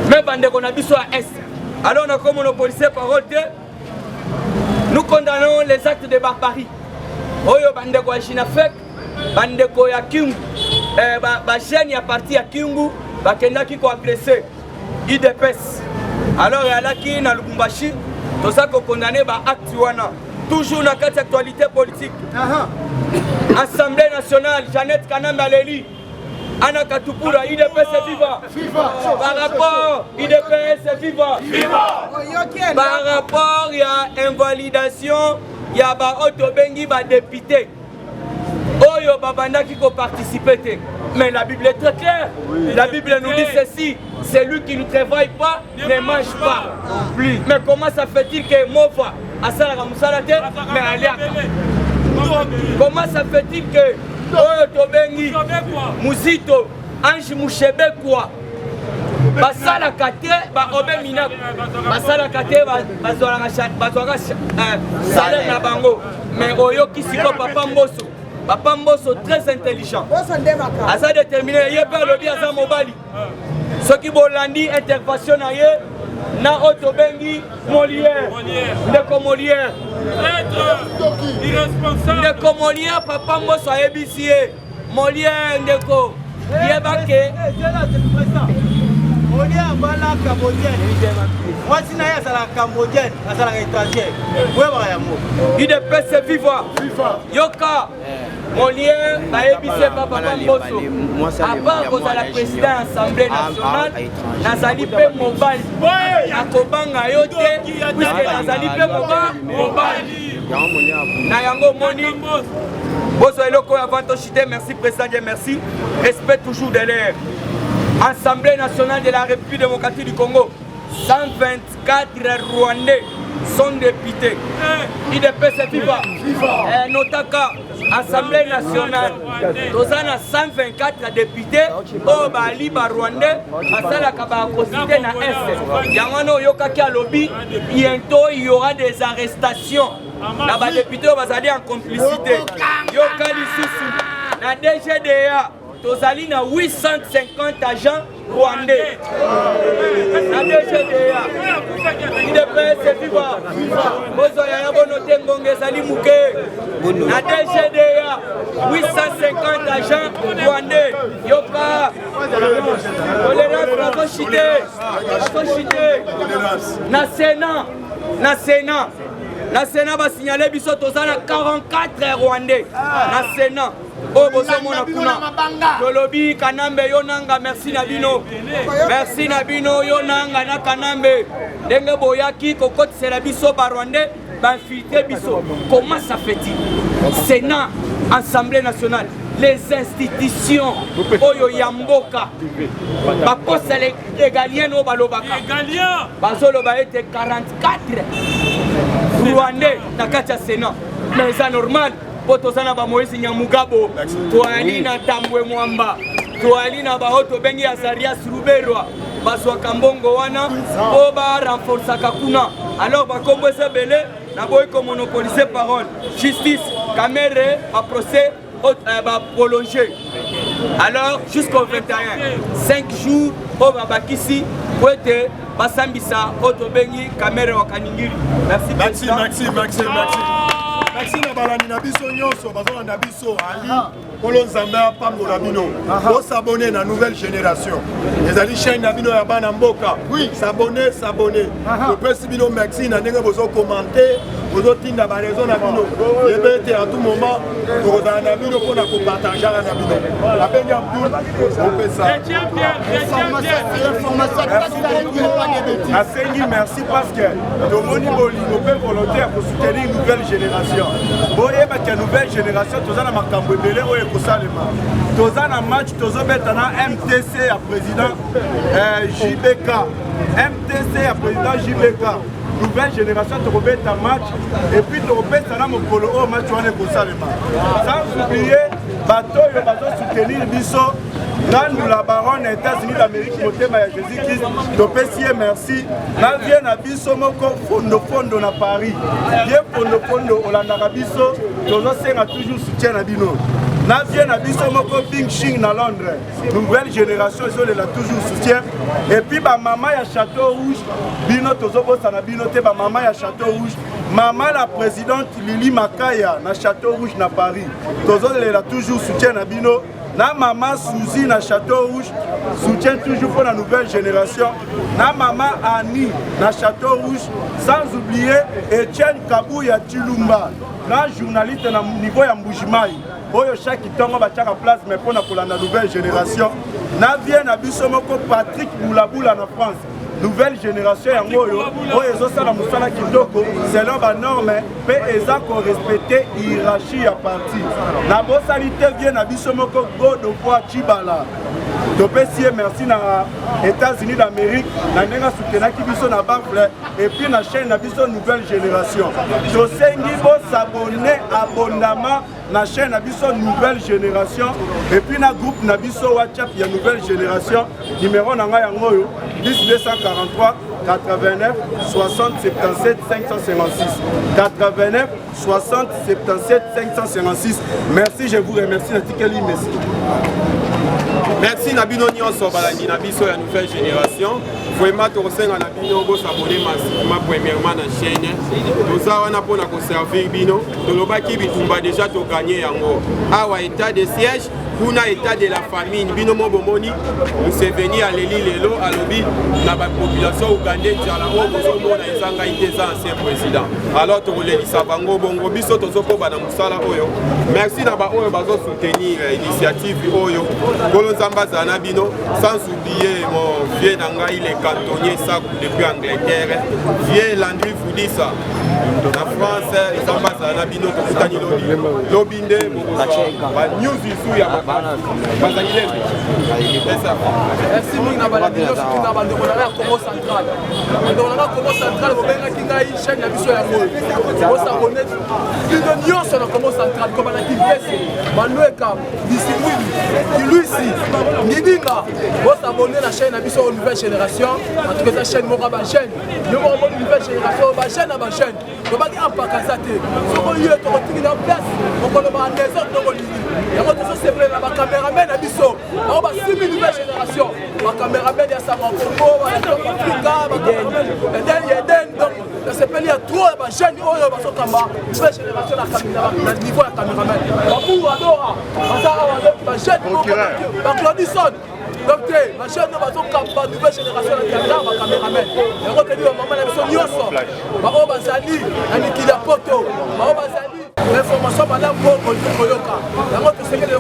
Mais bande ko na biso à est. Alors on a comme nos policiers parole de nous condamnons les actes de barbarie. Oyo bandeko ya Chinafek, bandeko ya Kingu, ba jeune ya parti ya Kingu, bakendaki ko agresser IDPS. Alors yalaki na Lubumbashi, to ça ko condamner ba acte wana. Toujours na kati actualité politique. Assemblée nationale, Jeannette Kanambe Aleli. Anna Katupura, IDPS viva. Par rapport, IDPS viva. Par rapport, il y a invalidation, il y a Otobengi, député. Oyo Babanda qui peut participer. Mais la Bible est très claire. La Bible nous dit ceci. Celui qui ne travaille pas ne mange pas. Mais comment ça fait-il que Mofa, Asala Ramusala, mais Aliaka? Comment ça fait-il que Oyo Tobengi, Muzito, Ange Mouchebekwa, Basala Kate, Obe Minap, Basala Kate, Bazwara salaire na bango. Mais Oyo Kisiko Papa Mboso, Papa Mboso très intelligent. Asa déterminé, il peut le dire à Mobali. Ce qui bolandi intervention na Otobengi Molière, Ndeko Molière, irresponsable. Ndeko Molière, Papa Mboso a ébicié. Molière, Ndeko, Yebake. Molière, Bala Cambodgienne. Moi, si je suis Cambodgienne, je suis étranger. IDPS vivant. Yoka. Molière a ébissé Papa Mboso. À part que la présidente de l'Assemblée nationale, Nazali Pe Mobali. Nakobanga yote, puisque Nazali Pe Mobali. Nayango Moni. Bozo Eloko avant de chiter, merci président, merci. Respect toujours de l'air. Assemblée nationale de la République démocratique du Congo. 124 Rwandais sont députés. IDPS viva. Notaka. Assemblée nationale, nous avons 124 députés au Bali, Rwandais, à la Kabakosité na Est. Yamano Yokaki à lobby, bientôt il y aura des arrestations. Les députés vont aller en complicité. Yokali Soussou, la DGDA, nous avons 850 agents rwandais. La DGDA, IDPS viva. Bozo ya bonote ngonge sali muke. La DGDA, 850 agents rwandais. Yoka. Tolérance, na Sénat va signaler biso tozana 44 rwandais. Na Sénat. Oh, Bozomona Kuna. Tolobi Kanambe Yonanga, merci Nabino. Merci Nabino Yonanga na Kanambe. Denge Boyaki, Kokot Serabiso Barwandais, infiltré Biso. Comment ça fait-il? Sénat, Assemblée nationale. les institutions oyo ya mboka baposa égalien oyo balobaka bazoloba ete 44 rwandais na kati ya sénat mais eza normal mpo toza na bamoïse nyamugabo toali na tambwe mwamba toali na bao tobengi azarias ruberwa bazwaka mbongo wana mpo barenforcaka kuna alors bakombo eza ebele naboyi komonopolise parole justice camere baprocès prolongé. Alors, jusqu'au 21, 5 jours, on va bakisi, pour être Basambisa, Otobengi, Kamere Wakaningiri. Merci. Merci na balani na biso nyonso bazona na biso ali kolo nzamba pambola bino ko s'abonner na nouvelle génération ezali chaîne na bino ya bana mboka oui s'abonner to pesi bino merci na ndenge bozo commenter bozo tinda ba raison na bino yebete à tout moment ko na bino ko na ko partager na bino abengi Abdul on fait ça information merci parce que tout le monde est volontaire pour soutenir une nouvelle génération. Boye ba ka nouvelle génération tozana makambo ebele oyo ekosalema tozana match tozobeta na MTC ya président JBK MTC ya président JBK nouvelle génération tokobeta match et puis tokobeta na mokolo oyo match wana ekosalema sans oublier bato oyo bazo soutenir biso Nanu la baronne des États-Unis d'Amérique, motema ya Jésus-Christ, topesi merci. Na vie na biso moko fondo na Paris. Bien fondo Olanda biso, tozo senga toujours soutien na bino. Na vie na biso moko Ping Shing na Londres. Nouvelle génération ils ont toujours soutien. Et puis ba maman ya Château Rouge, bino tozo bossa na bino te ba maman ya Château Rouge. Maman la présidente Lili Makaya na Château Rouge na Paris. Tozo toujours soutien na bino. Na maman Suzy na Château Rouge soutient toujours pour la nouvelle génération. Na maman Annie na Château Rouge, sans oublier Etienne Kabou ya Chilumba, na journaliste na niveau ya Mbujimai. Oyo chaque temps va faire place mais pour la nouvelle génération. Na vient na biso moko Patrick Moulaboula na France. Nouvelle génération ya ngoyo oyo ezosala musala kitoko selon ba norme pe eza ko respecter hiérarchie ya parti na bosalité vient na biso moko Godo kwa Chibala topesi merci na États-Unis d'Amérique na ndenga soutenaki biso na bafle et puis na chaîne na biso nouvelle génération tosengi bo s'abonner abondamment na chaîne na biso nouvelle génération et puis na groupe na biso WhatsApp ya nouvelle génération numéro na nga yango yo 243 89 60 77 556 89 60 77 556. Merci, je vous remercie. Merci Nabino Nyonso Balani Nabiso la nouvelle génération. Vraiment tosenga na bino bo s'abonner massivement premièrement na chaîne. Toza wana pona ko servir bino. Tolobaki bitumba déjà to gagner yango. Awa état de siège, kuna état de la famine. Bino mo bomoni, nous c'est venu à l'Eli lelo à lobi na ba population ougandais tiala o bozo mona ezanga iteza ancien président. Alors to leli sabango bongo biso tozo ko bana musala oyo. Merci na ba oyo bazo soutenir initiative oyo. Kolo Nzamba zana bino sans oublier mon vieux nanga il est cantonnier ça depuis Angleterre. Vieux Landry Foudissa na France Nzamba zana bino to kutani lobinde ba news isu ya bazangile. Merci Ming Balabino surtout na bande kolala Congo central. Donc na Congo central bo benga kinga yi chaîne na biso ya ngolo. Bo s'abonner bino nyonso na Congo central comme na Kipese, Manueka, Bisimwini, Luisi, Nidinga. Bo s'abonner la chaîne na biso nouvelle génération. En tout cas la chaîne Mora ba chaîne. Yo mo nouvelle génération ba chaîne na ba chaîne. To ba ki apakazate. Soko yo to tiki na place. On ko ba desert to ko lili. Ya ko to se play na ba cameraman na biso. On ba 6000 nouvelle génération. Ba cameraman ya sa Congo, ba Afrika, ba cameraman. Eden donc ça s'appelle il y a trois ba jeunes oyo ba so kamba. Nouvelle génération na cameraman na niveau ya cameraman. Ba Bou Adora, ba jeune ba Claudison. Donc la chaîne va so kamba nouvelle génération na cameraman ba cameraman. Et ko te di maman na biso nyonso. Ba o bazali Anikila Poto, ba o bazali l'information madame Bogo Koyoka. La moto c'est que le